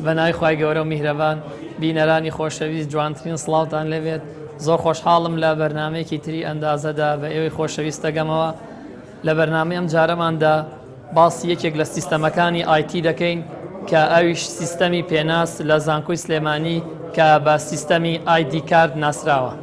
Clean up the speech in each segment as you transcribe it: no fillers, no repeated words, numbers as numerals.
بە ناوی خوای گەورە و میهرەبان بینەرانی خۆشەویست جوانترین سڵاوتان لەوێت. زۆر خۆشحاڵم لە بەرنامەیەکی تری ئەندازەدا بە ئێوەی خۆشەویست دەگەمەوە. لە بەرنامەی ئەم جارەماندا باسی یەکێک لە سیستەمەکانی ئایتی دەکەین کە ئەویش سیستەمی پێناس لە زانکۆی سلێمانی کە بە سیستەمی ئایدی کارد ناسراوە.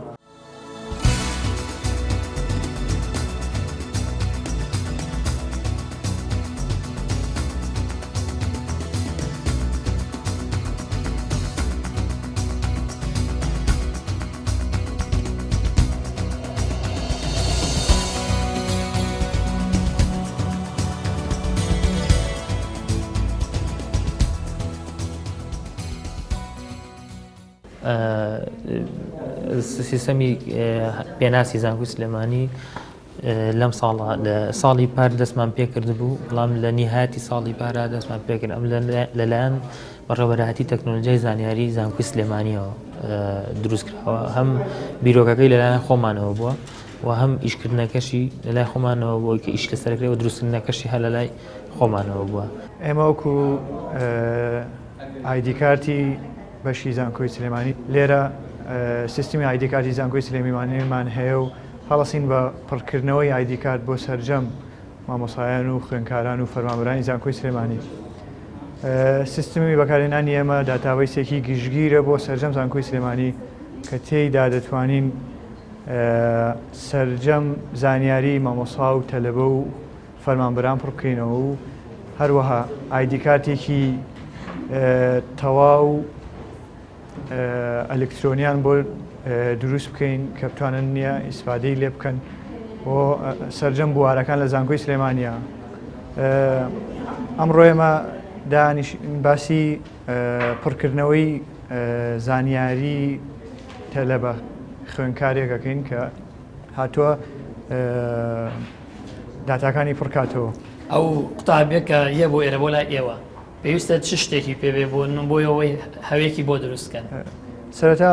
سیستەمی پێناسی زانکۆی سلێمانی لەم ساڵە لە ساڵی پار دەستمان پێکرد بوو، بەڵام لە نیهاتی ساڵی پارا دەستمان پێکرد. ئەم لەلایەن بەڕێوەبەرهەتی تەکنۆلۆژیای زانیاری زانکۆی سلێمانیەوە دروستکراوە. هەم بیرۆکەکەی لەلایەن خۆمانەوە بووە و هەم ئیشکردنەکەشی لەلای خۆمانەوە بووە کە ئیش لەسەرکرێەوە دروستکردنەکەشی هەر لەلای خۆمانەوە بووە. ئێمە وەکو ئایدی کارتی بەشی زانکۆی سلێمانی لێرە سیستمی ئایدی کارتی زانکۆی سلێمانیمان هەیە و هەڵەسین بە پڕکردنەوەی ئایدی کارت بۆ سەرجەم مامۆسایان و خوێندکاران و فەرمانبەرانی زانکۆی سلێمانی. سیستمی بەکارهێنانی ئێمە داتابەیسێکی گشتگیرە بۆ سەرجەم زانکۆی سلێمانی کە تێیدا دەتوانین سەرجەم زانیاری مامۆسا و تەلەبە و فەرمانبەران پڕ بکەینەوە و هەروەها ئایدی کارتێکی تەواو ئەلکترۆنیان بۆ دروست بکەین کە بتوانن نییە ئیسفادەی لێ بکەن بۆ سەرجەم بوارەکان لە زانکۆی سلێمانیە. ئەمڕۆ ئێمە باسی پڕکردنەوەی زانیاری تەلەبە خوێندکارێکەکەین کە هاتووە داتاکانی پڕکاتەوە. ئەو قوتابیەکە یە بۆ ئێرە بۆ لای ئێوە پێویستە چ شتێکی پێبێ بۆی ئەوەی هەوێکی بۆ دروستکەن؟ سەرەتا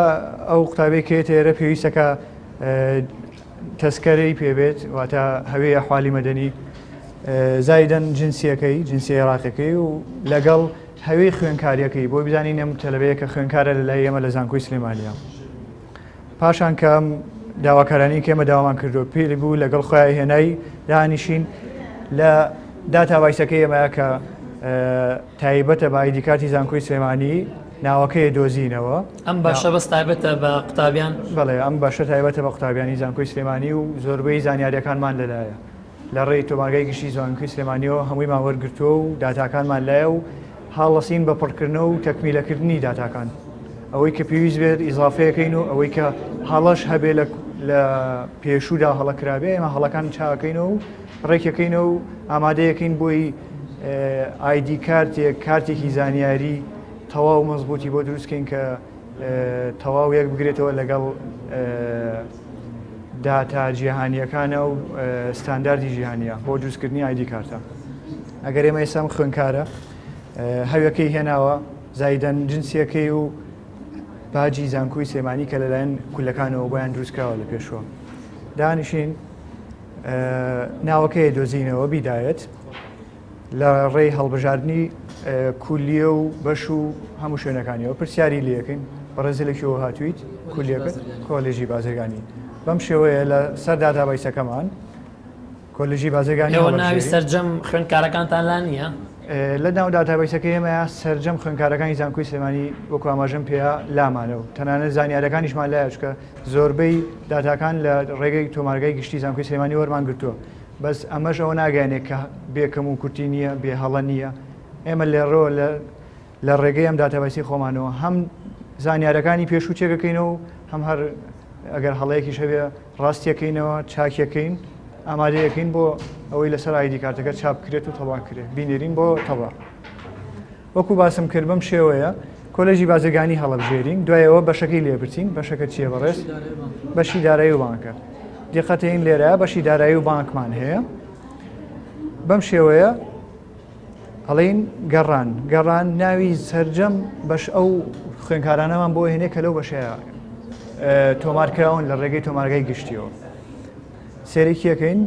ئەو قوتابێکێت ئێرە پێویستەکە تەسکەرەی پێبێت واتە هەوێ ئەحوالی مەدەنی، زایدەن جنسیەکەی جنسی عێراقیەکەی و لەگەڵ هەوێی خوێندکاریەکەی بۆ بزانین ئەم تەلەبەیەکە خوێندکارە لەلای ئێمە لە زانکۆی سلێمانیە. پاشان کە داواکارانی کێمە داوامان کردو پێی بوو لەگەڵ خۆیان هێنایی دانیشین لە داتابایسەکەی ئێمەیە کە تایبەتە بە ئایدی کارتی زانکۆی سلێمانی ناوەکەی دۆزینەوە. ئەم باشە بەس تایبەتە بە قوتابیان؟ بەڵێ ئەم باشە تایبەتە بە قوتابیانی زانکۆی سلێمانی و زۆربەی زانیاریەکانمان لەلایە. لە ڕێی تۆمارگای گشتی زانکۆی سلێمانیەوە هەموویمان وەرگرتووە و داتاکانمان لایە و هاڵەسین بە پڕکردنەوە و تەکمیلەکردنی داتاکان. ئەوەی کە پێویست بێت ئیزافەیەکەین و ئەوەی کە هەڵەش هەبێ لە پێشوودا هەڵەکرابێ ئێمە هەڵەکان چاکەینەوە و ڕێکەکەینەوە و ئامادەیەکەین بۆی ئایدی کارتێکی زانیاری تەواو مەزبوطی بۆ دروستکەین کە تەواو یەک بگرێتەوە لەگەڵ داتا جیهانیەکانە و ستانداردی جیهانیە بۆ دروستکردنی ئایدی کارتە. ئەگەر ئێمە ئێستا خوێندکارە هەویەکەی هێناوە زایدەن جنسیەکەی و باجی زانکۆی سلێمانی کە لەلایەن کولەکانەوە بۆیان دروستکراوە لە پێشوە دانیشین ناوەکەی دۆزینەوە بیدایەت لە ڕێی هەڵبژاردننی کولیە و بەش و هەموو شوێنەکانیەوە پرسیاری لەکەین بەڕێزلێکیەوە هاتوویت کولیەکەت کۆلێژی بازرگانی. بەم شێوەیە لە سەر داتابایسەکەمان کۆلێژی بازرگانی ناوی سەرجەم خوێندکارەکانتان لا نییە؟ لە ناو داتابایسەکەی ئێمە سەرجەم خوێندکارەکانی زانکۆی سلێمانی وەکو ئاماژەم پێیا لامانەوە تەنانەت زانیاریەکانیشمان لایە چکە زۆربەی داتاکان لە ڕێگەی تۆمارگای گشتی زانکۆی سلێمانی وەرمان گرتووە. بەس ئەمەش ئەوە ناگەیانێت کە بێکەم و کورتی نییە بێ هەڵە نییە. ئێمە لێڕۆ لە ڕێگەی ئەم داتابایسی خۆمانەوە هەم زانیارەکانی پێشوو چێکەکەینەوە هەم هەر ئەگەر هەڵەیەکی شەبێ ڕاستیەکەینەوە چاکیەکەین ئامادەیەکەین بۆ ئەوەی لەسەر ئایدی کارتەکە چاپ کرێت و تەواکرێت بینێرین بۆ تەوا. وەکو باسم کرد بەم شێوەیە کۆلێژی بازرگانی هەڵەبژێرین دوایەوە بەشەکەی لێبرچین. بەشەکە چییە بەڕێز؟ بەشی دارایی و بانکە. دیقەتەین لێرە بەشی دارایی و بانکمان هەیە. بەم شێوەیە هەڵین گەڕان ناوی سەرجەم بەش ئەو خوێندکارانەمان بۆ هێنێ کە لەو بەشەیە تۆمارکراون لە ڕێگەی تۆمارگای گشتیەوە. سێرێکیەکەین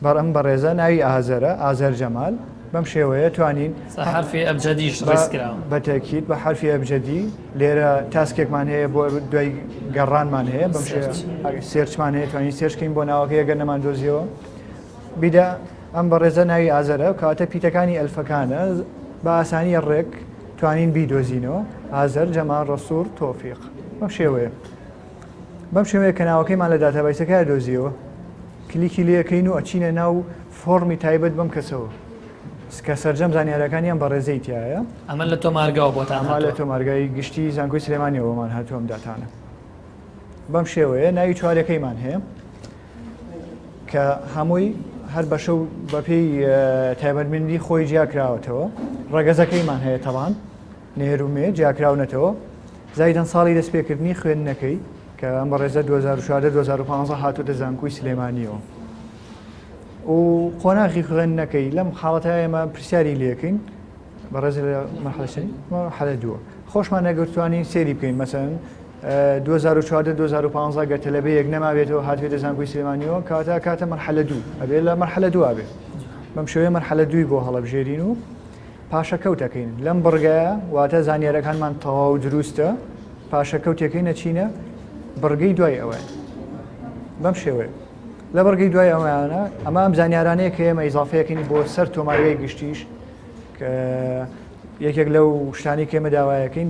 بەڕەم بەڕێزە ناوی ئازەرە ئازەر جەمال بەم شێوەیە توانین حرفی ئەبجەدیش ڕێزکراوە بەتەکیید بە حرفی ئەبجەدی لێرە تاسکێکمان هەیە بۆ دوای گەڕانمان هەیە بەم سێرچمان هەیە توانین سێرچکەین بۆ ناوەکە ئەگەر نەمان دۆزیەوە بیدا ئەم بە ڕێزە ناوی ئازەرە کاتە پیتەکانی ئەلفەکانە بە ئاسانی ڕێک توانین بیدۆزینەوە ئازەر جەمال ڕەسوور تۆفیق بەم شێوەیە کە ناوەکەیمان لە داتابیسەکە دۆزیەوە کلیکی لەکەین و ئەچینە ناو فۆرمی تایبەت بەم کەسەوە کە سەرجەم زانیاریەکانیان بە ڕێزەی تایە ئەمە لە تۆمارگەوە بۆتان ئەمە لە تۆمارگای گشتی زانکۆی سلێمانیەوەمان هاتووەم داتانە بەم شێوەیە ناوی چوارەکەیمان هەیە کە هەمووی هەر بەشە و بەپێی تایبەتمەندی خۆی جیاکراوەتەوە ڕەگەزەکەیمان هەیە تەڵان نێرومێ جیاکراونەتەوە زایدەن ساڵی دەستپێکردنی خوێندنەکەی کە ئەم بە ڕێزە 2014-2015 هاتووەتە زانکۆی سلێمانیەوە و قۆناغی خوێندنەکەی لەم حاڵەتە ئێمە پرسیاری لەکەین بە ڕێز لە مەرحەلە دووە خۆشمان نەگەرتوانین سێری بکەین مەسەن 2014-2015 گە تەلەبەیەک نەمابێتەوە هاتوێتە زانکۆی سلێمانیەوە کاتە مەرحەلە دوو ئەبێ لە مەرحەلە دوو ئابێ بەم شێوەیە مەرحەلە دووی بۆ هەڵەبژێرین و پاشەکەوتەکەین لەم بڕگایە واتە زانیاریەکانمان تەواو دروستە پاشەکەوتەکەی نەچینە بڕگەی دوای ئەوە بەم شێوەیە لە بەرگەی دوای ئەوانە ئەمە ئەم زانیارانەیە کە ئێمە ئیزافەیەکەنی بۆ سەر تۆمارگەی گشتیش کە یەکێک لەو شتانی کێمە داوایەکەین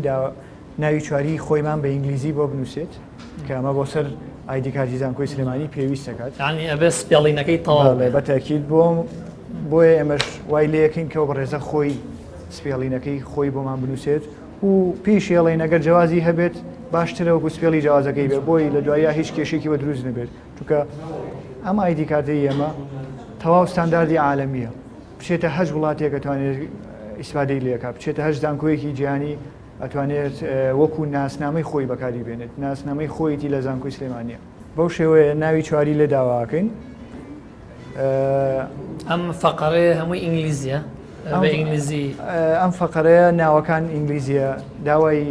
ناوی چواری خۆیمان بە ئینگلیزی بۆ بنووسێت کە ئەمە بۆ سەر ئایدی کارتی زانکۆی سلێمانی پێویست دەکات یعنی ئەبێ سپێڵینەکەی تەواو بە تاکید بۆیە ئێمەش وای لەیەکەین کە بە ڕێزە خۆی سپێڵینەکەی خۆی بۆمان بنووسێت و پێشێڵێن ئەگەر جوازی هەبێت باشترە وەکو سپێڵی جوازەکەی بێ بۆی لە دوایە هیچ کێشێکی بە دروست نەبێت چونکە ئەم ئایدی کارتەی ئێمە تەواو ستانداردی عالەمیە بچێتە هەش وڵاتێک ئەتوانێت ئیسپادەی لێکا بچێتە هەش زانکۆیەکی جیهانی ئەتوانێت وەکو ناسنامەی خۆی بەکاری بێنێت ناسنامەی خۆیەتی لە زانکۆی سلێمانیە بەو شێوەیە ناوی چواری لێ داواکەین ئەم فەقەرەیە هەمووی ئینگلیزیە بە ئینگلیزی ئەم فەقەرەیە ناوەکان ئینگلیزیە داوای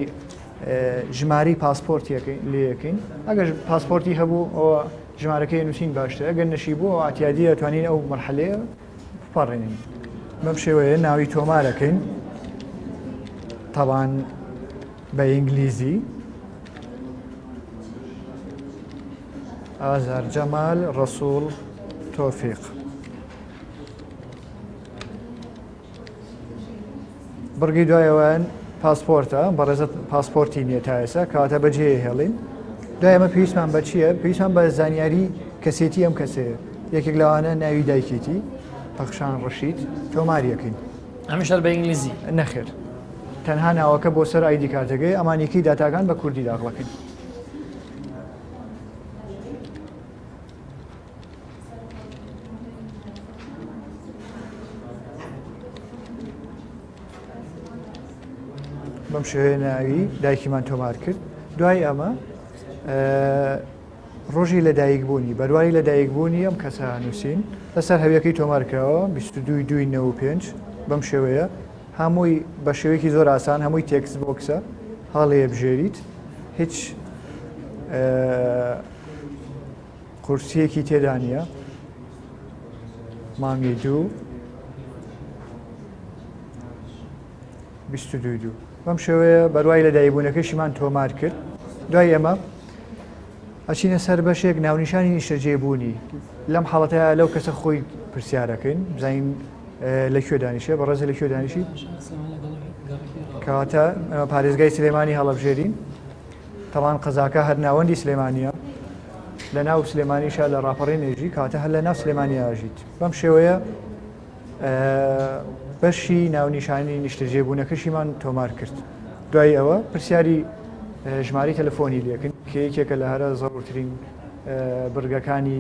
ژماری پاسپۆرتیەکەی لێەکەین ئەگەر پاسپۆرتی هەبوو ئەوە ژمارەکەی نووسین باشتر ئەگەر نەشی بوو ئاتیادی ئەتوانین ئەو مەرحەلەیە بپەڕێنین بەم شێوەیە ناوی تۆمارەکەین تەڵان بە ئینگلیزی ئازار جەمال ڕەسوول تۆفیق بڕگەی دوایەوەیان پاسپۆرتە بەڕێزە پاسپۆرتی نییە تا ئێستا کاتە بەجێ هێڵین دوای ئەمە پێویستمان بە چییە؟ پێویستمان بە زانیاری کەسێتی ئەم کەسەیە یەکێک لەوانە ناوی دایکێتی پەخشان ڕەشید تۆماریەکەین ئەمیشەر بە ئینگلیزی نەخێر تەنها ناوەکە بۆ سەر ئایدی کارتەکەی ئەمانێکی داتاکان بە کوردی داخڵەکەین بەم شێوەیە ناوی دایکیمان تۆمار کرد دوای ئەمە ڕۆژی لەدایکبوونی بەرواری لەدایکبوونی ئەم کەسە نووسین لەسەر هەویەکەی تۆمارکەوە 22/95 بەم شێوەیە هەمووی بە شێوەیەکی زۆر ئاسان هەمووی تێکس بۆکسە هەڵەیە بژێریت هیچ قورسیەکی تێدا نیە مانگی 22 بەم شێوەیە بەروای لەدایکبوونەکەشیمان تۆمار کرد دوای ئەمە ئەچینە سەر بەشێک ناونیشانی نیشتەجێبوونی لەم حاڵەتەیە لەو کەسە خۆی پرسیارەکەین بزانین لەکوێ دانیشە بە ڕێزە لەکوێ دانیشی کەواتە پارێزگای سلێمانی هەڵەبژێرین تەڵان قەزاکە هەر ناوەندی سلێمانیە لە ناو سلێمانیشە لە ڕاپەڕی نێژی کاتە هەر لە ناو سلێمانی ئاژیت بەم شێوەیە بەشی ناونیشانی نیشتەجێبوونەکەشیمان تۆمار کرد دوای ئەوە پرسیاری ژماری تەلەفۆنی لێکن کە یەکێکە لە هەرە زەڕوترین بڕگەکانی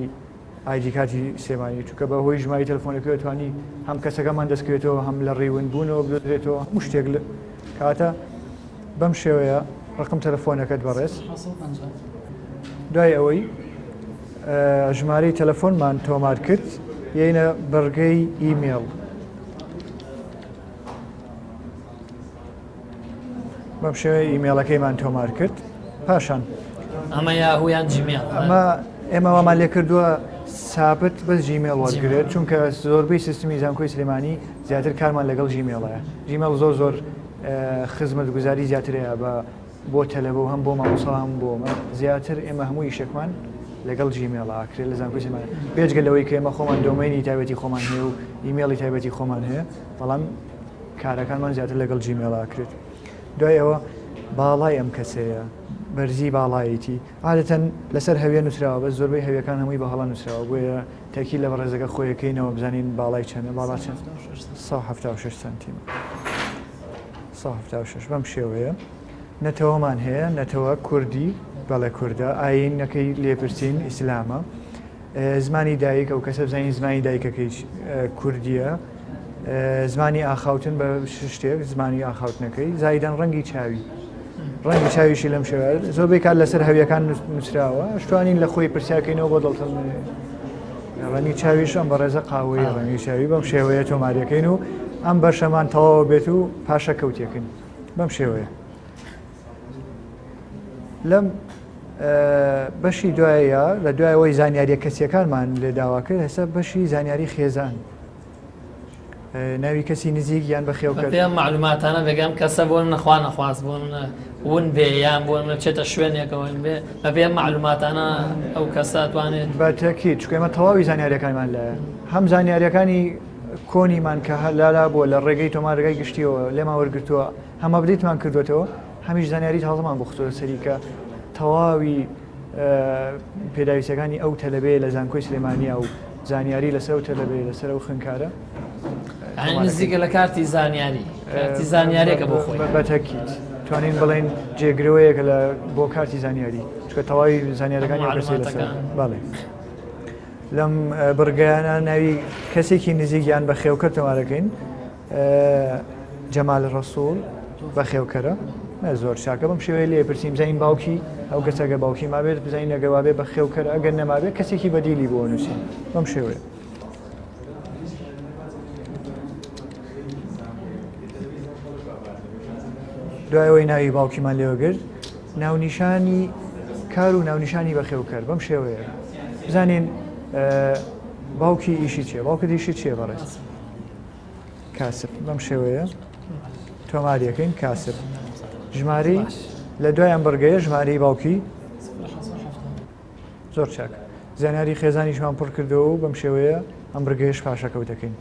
ئایدی کارتی سلێمانی چونکە بە هۆی ژماری تەلەفۆنەکە توانی هەم کەسەکەمان دەستکرێتەوە هەم لە ڕێوەندبوونەوە بدرێتەوە هەموو شتێک کاتە بەم شێوەیە ڕقم تەلەفۆنەکەت بەڕێز دوای ئەوەی ژمارەی تەلەفۆنمان تۆمار کرد یعنە بەرگەی ئیمێڵ بەم شێوەیە ئیمێڵەکەیمان تۆمار کرد پاشان ئەمە یاهویان جیمێڵ ئەمە ئێمەوەمان لێ کردووە سابت بەس جیمێڵ وەرگێت چونکە زۆربەی سیستمی زانکۆی سلێمانی زیاتر کارمان لەگەڵ ژیمێڵەیە. ژیمێڵ زۆر خزمەت گوزاری زیاترەیە بۆ تەلەبە و هەم بۆ مامۆسا هەم بۆمە زیاتر ئێمە هەموو ئیشێکمان لەگەڵ ژیمێڵە ئاکرێت لە زانکۆی سلێمانی بێجگەلەوەی کە ئێمە خۆمان دۆمینی تایبەتی خۆمان هەیە و ئیمێڵی تایبەتی خۆمان هەیە بەڵام کارەکانمان زیاتر لەگەڵ جیمێڵ ئاکرێت. دوای ئەوە باڵای ئەم کەسەیە بەرزی باڵایەتی عادەتەن لەسەر هەویە نووسراوە بە زۆربەی هەویەکان هەمووی بە هەڵا نووسراوە بۆیە تاکی لە ڕێزەکە خۆیەکەینەوە بزانین باڵای چەندە باڵا چەند 176 سانتیمە 176 بەم شێوەیە. نەتەوەمان هەیە نەتەوە کوردی بەڵێ کووردە ئاینەکەی لێپرسین ئیسلامە زمانی دایک ئەو کەسە بزانین زمانی دایکەکەی کوردیە زمانی ئاخاوتن بە شتێک زمانی ئاخاوتنەکەی زایدان ڕەنگی چاوی ڕەنگی چاویشی لەم شێوە زۆربەی کات لەسەر هەویەکان نووسراوە شتوانین لە خۆی پرسیاکەینەوە بۆ دڵتەن ڕەنگی چاویش ئەم بە ڕێزە قاوەیە ڕەنگی چاوی بەم شێوەیە تۆماریەکەین و ئەم بەشەمان تەواو بێت و پاشە کەوتێکن بەم شێوەیە. لەم بەشی دوایە لە دوایەوەی زانیاریە کەسیەکانمان لێ داوا کرد هەستا بەشی زانیاری خێزان ناوی کەسی نزیک یان بە خێوکرد پێم معلوماتانە بێگەم کەسە بۆ نەخوا نەخواست بۆ ون بێ یان بۆ چێتە شوێنێکەوەن بێ بە پێم معلوماتانە ئەو کەسە توانێت بە تەکید چکە ئێمە تەواوی زانیاریەکانمان لایە هەم زانیاریەکانی کۆنیمان کە لالا بۆ لە ڕێگەی تۆمارگای گشتیەوە لێمان وەرگرتووە هەمە بدیتمان کردوێتەوە هەمیش زانیاری تازەمان بۆ خۆ سەری کە تەواوی پێداویستەکانی ئەو تەلەبەیە لە زانکۆی سلێمانیە و زانیاری لەسەر و تەلەبەیە لەسەر ئەو خوێنکارە نزیکە لە کارتی زانیاری کارتی زانیاریەکە بۆ خۆی بە تەکید توانین بڵێن جێگرەوەیەکە لە بۆ کارتی زانیاری چکە تەواوی زانیاریەکانی پرسی لەسەر بەڵێ لەم بڕگەیانە ناوی کەسێکی نزیکیان بە خێوکەر تۆمارەکەین جەمال ڕەسوول بە خێوکەرە زۆر شاکە بەم شێوەیە لێ پرسیم بزانین باوکی ئەو کەسەگە باوکی مابێت بزانین ئەگەوابێ بە خێوکەر ئەگەر نەمابێت کەسێکی بەدیلی بۆ نووسین بەم شێوەیە. دوایەوەی ناوی باوکیمان لێوەگرت ناونیشانی کار و ناونیشانی بە خێوکەر بەم شێوەیە بزانین باوکی ئیشی چیە باوکت ئیشی چیە بەڕێز کاسب بەم شێوەیە تۆماریەکەین کاسب ژماری لە دوایان بەرگەیە ژمارەی باوکی زۆر چاک زانیاری خێزانیشمان پڕ کردەوە و بەم شێوەیە ئەم بەرگەیەش پاشەکەوتەکەین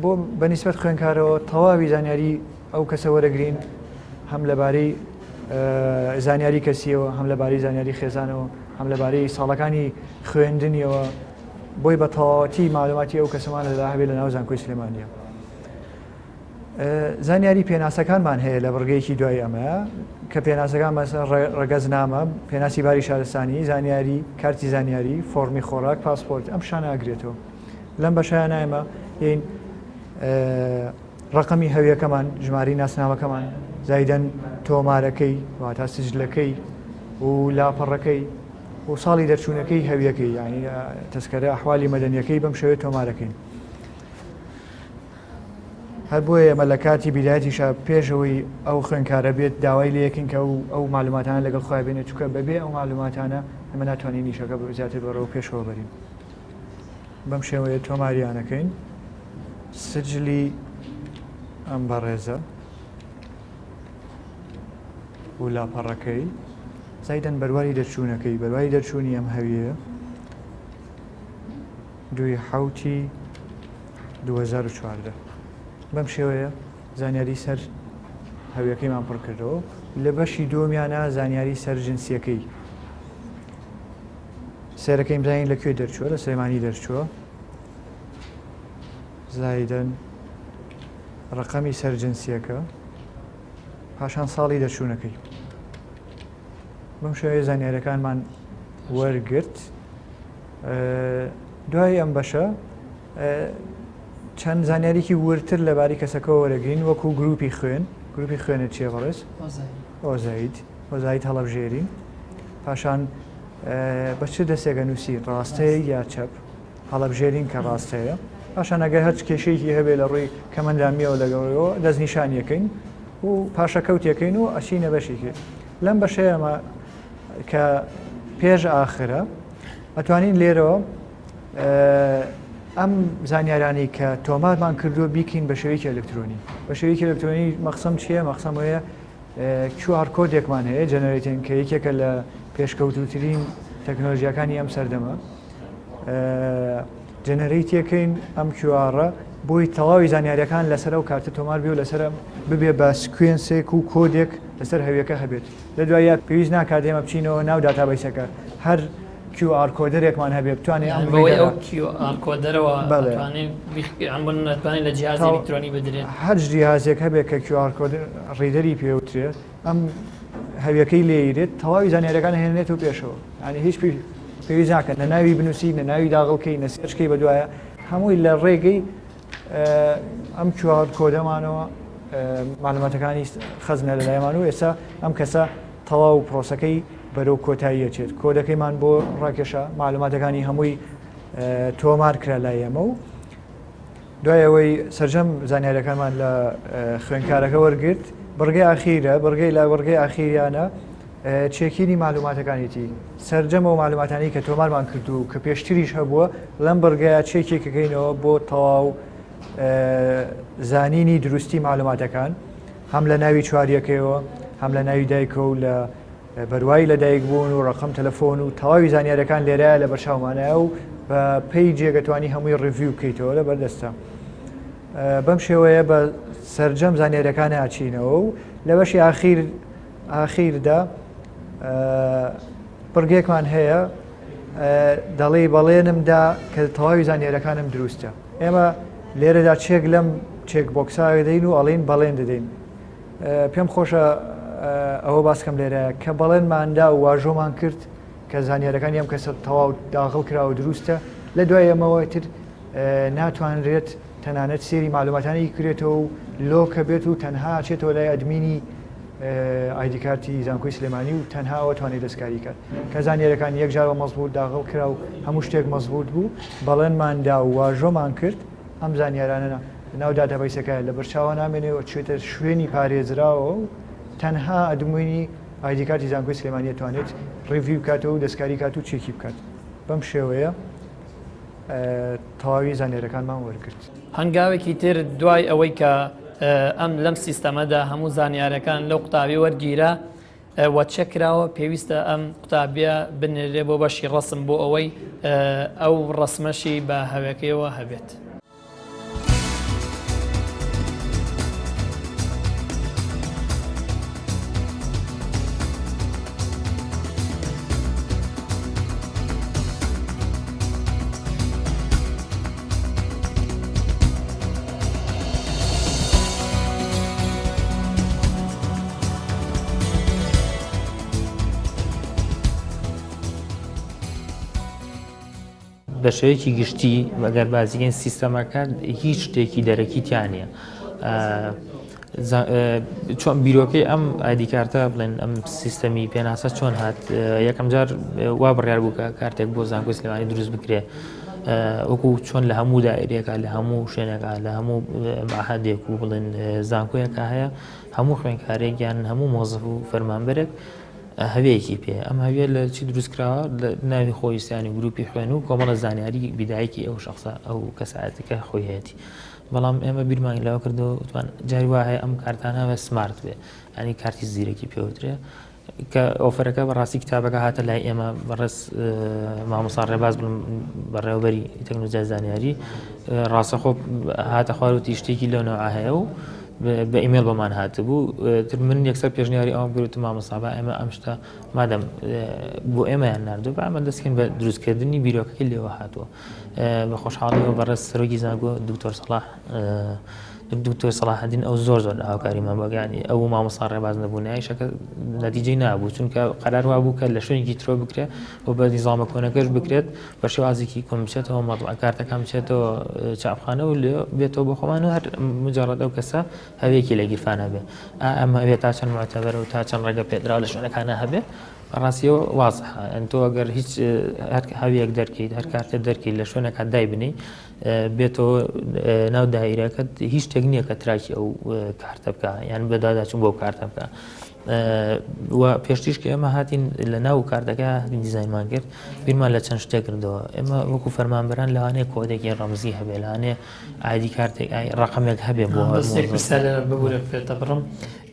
بۆ بەنیسبەت خوێنکارەوە تەواوی زانیاری ئەو کەسە وەرەگرین هەم لەبارەی زانیاری کەسیەوە هەم لەبارەی زانیاری خێزانەوە هەم لەبارەی ساڵەکانی خوێندنیەوە بۆی بە تەواوەتی معلوماتی ئەو کەسەمان لەدا هەبێت لە ناو زانکۆی سلێمانیە. زانیاری پێناسەکانمان هەیە لە بڕگەیەکی دوای ئەمەیە کە پێناسەکان مەسەڵەن ڕەگەزنامە پێناسی باری شارستانی زانیاری کارتی زانیاری فۆرمی خۆراک پاسپۆرت ئەم شانە ئەگرێتەوە لەم بەشایانە ئێمە هین ڕقمی هەویەکەمان ژماری ناسنامەکەمان زایدەن تۆمارەکەی واتە سجلەکەی و لاپەڕەکەی و ساڵی دەرچوونەکەی هەویەکەی یعنی تەسکەرە ئەحوالی مەدەنیەکەی بەم شێوەیە تۆمارەکەین. هەر بۆیە ئێمە لە کاتی بیدایەتیشە پێشەوەی ئەو خوێنکارە بێت داوای لە یەکین کە ئەو معلوماتانە لەگەڵ خۆی بێنێت چکە بەبێ ئەو معلوماتانە ئەمە ناتوانین نیشەکە زیاتر بەڕەوە پێشەوە بەرین. بەم شێوەیە تۆماریانەکەین سجلی ئەم بەڕێزە و لاپەڕەکەی زایدەن بەرواری دەرچوونەکەی بەرواری دەرچوونی ئەم هەویەیە 2/7/2014 بەم شێوەیە زانیاری سەر هەویەکەیمان پڕ کردەوە لە بەشی دووەمیانە زانیاری سەر جنسیەکەی سێرەکەی بزانین لەکوێ دەرچووە لە سلێمانی دەرچووە زایدەن ڕقەمی سەر جنسیەکە پاشان ساڵی دەرچوونەکەی بەم شێوەیە زانیاریەکانمان وەرگرت. دوای ئەم بەشە چەند زانیاریکی ورتر لەباری کەسەکە وەرەگرین وەکو گروپی خوێنت چیە بەڕێز ئۆزایت هەڵەبژێرین پاشان بە چ دەستێکە نووسی ڕاستەیە یا چەپ هەڵەبژێرین کە ڕاستەیە پاشان ئەگەر هەر کێشەیەکی هەبێت لە ڕووی کەمەندامیەوە لەگەڵەوە دەستنیشانیەکەین و پاشەکەوتەکەین و ئەچینە بەشێکی لەم بەشەیەمە کە پێش ئاخرە ئەتوانین لێرەوە ئەم زانیارانی کە تۆمارمان کردووە بیکەین بە شێوەیەکی ئەلکترۆنی بە شێوەیەکی ئەلکترۆنی مەقسەم چییە؟ مەقسەم وەیە QR کۆدێکمان هەیە جەنەرێتین کە یەکێکە لە پێشکەوتوترین تەکنۆلۆژیەکانی ئەم سەردەمە جەنەرەیتیەکەین ئەم QRە بۆی تەواوی زانیاریەکان لەسەر و کارتە تۆمار بێ و لەسەر ببێ بە سکوێنسێک و کۆدێک لەسەر هەویەکە هەبێت لە دوایە پێویست ناکات ئێمە بچینەوە ناو داتابەیسەکە هەر QR کۆدەرێکمان هەبێ بتوانێت ئەو QR کۆدەرەوە نتوانین لە جیاز ئەلکترۆنی بدرێت هەر جیازێک هەبێت کە QR کۆد ڕیدەری پێوترێت ئەم هەویەکەی لێیرێت تەواوی زانیاریەکان هێنێت و پێشەوە ینی هیچ پێویست ناکەن نە ناوی بنووسی نە ناوی داغڵکەی نە سێرچکەی بە دوایە هەمووی لە ڕێگەی ئەم QR کۆدەمانەوە معلوماتەکانی خەزنە لەلایەمان و ئێستا ئەم کەسە تەواو پرۆسەکەی بەرەو کۆتایی ئەچێت کۆدەکەیمان بۆ ڕاکێشە معلوماتەکانی هەمووی تۆمار کرا لای ئێمە و دوایەوەی سەرجەم زانیاریەکانمان لە خوێندکارەکە وەرگرت بڕگەی ئاخیرە بڕگەی ئاخیریانە چێکینی معلوماتەکانیتی سەرجەم و معلوماتانی کە تۆمارمان کردو کە پێشتریش هەبووە لەم بڕگەیە چێکێکەکەینەوە بۆ تەواو زانینی دروستی معلوماتەکان هەم لە ناوی چواریەکەیەوە هەم لە ناوی دایکە و لە بەروایی لە دایک بوون و ڕقم تەلەفۆن و تەواوی زانیاریەکان لێرایە لە بەرچاومانایە و بە پێی جێگەتوانی هەمووی ڕیڤیو بکەیتەوە لە بەردەستە بەم شێوەیە بە سەرجەم زانیاریەکان ئاچینەوە و لە بەشی ئاخیردا بڕگێکمان هەیە دەڵێ بەڵێنمدا کە تەواوی زانیاریەکانم دروستە ئێمە لێرەدا چێک لەم چێک بۆکسا دەین و ئەڵێن بەڵێن دەدەین پێم خۆشە ئەوە باسکەم لێرە کە بەڵێنماندا و واژۆمان کرد کە زانیاریەکانی ئەم کەسە تەواو داخڵ کراوە دروستە لە دوای ئەمەوە تر ناتوانرێت تەنانەت سێری معلوماتانی کرێتەوە و لۆکە بێت و تەنها چێتەوە لای ئەدمینی ئایدیکارتی زانکۆی سلێمانی و تەنها ئەوە توانێت دەستکاری کات کە زانیاریەکان یەک جارەوە مەزبوط داخڵ کرا و هەموو شتێک مەزبوط بوو بەڵێنماندا و واژۆمان کرد ئەم زانیارانە ناو داتابەیسەکە لە بەرچاوە نامێنێەوە چێتە شوێنی پارێزراوە و تەنها ئەدموینی ئایدیکارتی زانکۆی سلێمانی توانێت ڕیڤیو کاتەوە و دەستکاری کات و چێکی بکات بەم شێوەیە تەواوی زانیاریەکانمان وەرگرت هەنگاوێکی تر دوای ئەوەی کە ئەم لەم سیستەمەدا هەموو زانیارەکان لەو قوتابی وەرگیرە وە چەکراوە پێویستە ئەم قوتابیە بنێرێ بۆ بەشی ڕسم بۆ ئەوەی ئەو ڕسمەشی بە هەوێکەوە هەبێت. بە شێوەیەکی گشتی ئەگەر بازیگەن سیستەمەکە هیچ شتێکی دەرەکیتیان نیە چۆن بیرۆکەی ئەم ئایدیکارتە بڵێن ئەم سیستەمی پێناسە چۆن هات یەکەم جار وا بڕیار بوو کە کارتێک بۆ زانکۆی سلێمانی دروست بکرێ وەکو چۆن لە هەموو دائیرەکە لە هەموو شوێنێکە لە هەموو مەعهەدێک و بڵێن زانکۆیەکە هەیە هەموو خوێندکارێکیان هەموو مۆزف و فەرمانبەرێک هەوەیەکی پێ ئەم هەوێ لە چی دروستکراوە لە ناوی خۆیستانی گروپی خوێن و کۆمەڵە زانیاری بیدایەکی ئەو شخصە ئەو کەسایەتەکە خۆی هەیەی بەڵام ئێمە بیرمان لەوە کردو توان جاری وا هەیە ئەم کارتانەوە سمارت بێ ینی کارتی زیرەکی پێوترێ کە ئۆفەرەکە بەڕاستی کتابەکە هاتە لای ئێمە بەڕێز مامۆستا ڕێباز بڵم بەڕێوەبەری تەکنۆلۆژیای زانیاری ڕاستەخۆ هاتە خواروتی شتێکی لەونەوە هەیە و بە ئیمێل بەمان هاتبوو تر من یەکسەر پێشنیاری ئەوم گرت مامۆستا ئێمە ئەم شتە مادەم بۆ ئێمەیان نردوو بە ئەمە دەستکەین بە دروستکردنی بیرۆکەکەی لێوە هاتووە بە خۆشحاڵیەوە بەڕێز سەرۆکی زانکۆ دکتۆر سەلاحەدین ئەو زۆر هاوکاریمان بەگانی ئەو مامۆستا ڕێباز نەبوو نایشەکە نەتیجەی نابوو چونکە قەرار وا بوو کە لە شوێنێکی ترۆ بکرێت و بە نیزامە کۆنەکەش بکرێت بە شێوازێکی کۆم بچێتەوە مەطبوع کارتەکان بچێتەوە چاپخانە و لێ بێتەوە بۆ خۆمان و هەر مجرد ئەو کەسە هەوێکی لە گیرفانە بێ ئەمە هەوێت تا چەند معتەبەرە و تا چەند ڕێگە پێدراوە لە شوێنەکانە هەبێ ڕاستیەوە وازحە ئەن تۆ ئەگەر هیچ هەویەک دەرکەیت هەر کارتێک دەرکەیت لە شوێنەکە دای بنی بێتەوە ناو دایرەکەت هیچ شتێک نییە کە تراکی ئەو کارتە بکە یان بەداداچوون بۆ کارتە بکە و پێشتیش کە ئێمە هاتین لە ناو کارتەکە هاتین دیزاینمان کرد بیرمان لە چەند شتێک کردەوە ئێمە وەکو فەرمانبەران لەوانەیە کۆدێکی ڕەمزی هەبێ لەوانەیە ئایدی کارتێک ڕقمێک هەبێ بۆ ببوورە پێتە بڕم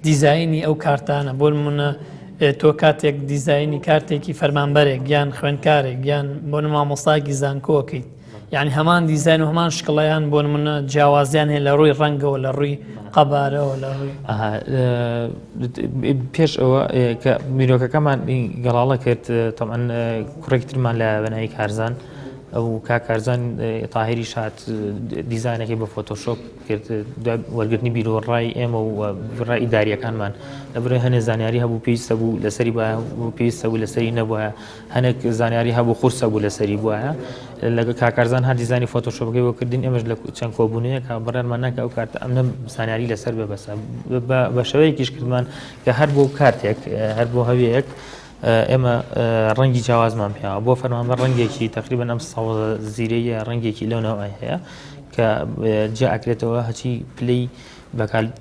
دیزایانی ئەو کارتانە بۆ نمونە تۆ کاتێک دیزایانی کارتێکی فەرمانبەرێک یان خوێندکارێک یان بۆ مامۆستاکی زانکۆکەیت یعنی هەمان دیزاین و هەمان شکڵیان بۆ نمونە جیاوازیان هەیە لە ڕووی ڕەنگەوە لە ڕووی قەبارەوە لە ڕووی پێش ئەوە کە میرۆکەکەمان گەڵاڵە کرد تەمان کوڕێکترمان لە بەناوی کارزان ئەو کاکارزان تاهری شات دیزاینەکەی بە فۆتۆشۆپ کرد وەرگرتنی بیرۆڕای ئێمە و ڕای ئیداریەکانمان لەبەرەوەی هەنێ زانیاری هەبوو پێویستە بوو لەسەری بوو پێویستە بوو لەسەری نەبووە هەنێک زانیاری هەبوو قورسە بوو لەسەری بووە لە کاکارزان هەر دیزانی فۆتۆشۆپەکەی بۆ کردین ئێمەش لە چەند کۆبوونەیە کە بەڕێنمان ناکە ئەو کارتە ئەم زانیاری لەسەر ببەسە بە شێوەیەکیش کردمان کە هەر بۆ کارتێک هەر بۆ هەویەک ئێمە ڕەنگی جیاوازمان پێیەوە بۆ فەرمانبەر ڕەنگێکی تقریبەن ئەم زیرەیە ڕەنگێکی لەونەوە هەیە کە جێ ئاکرێتەوە هەچی پلەی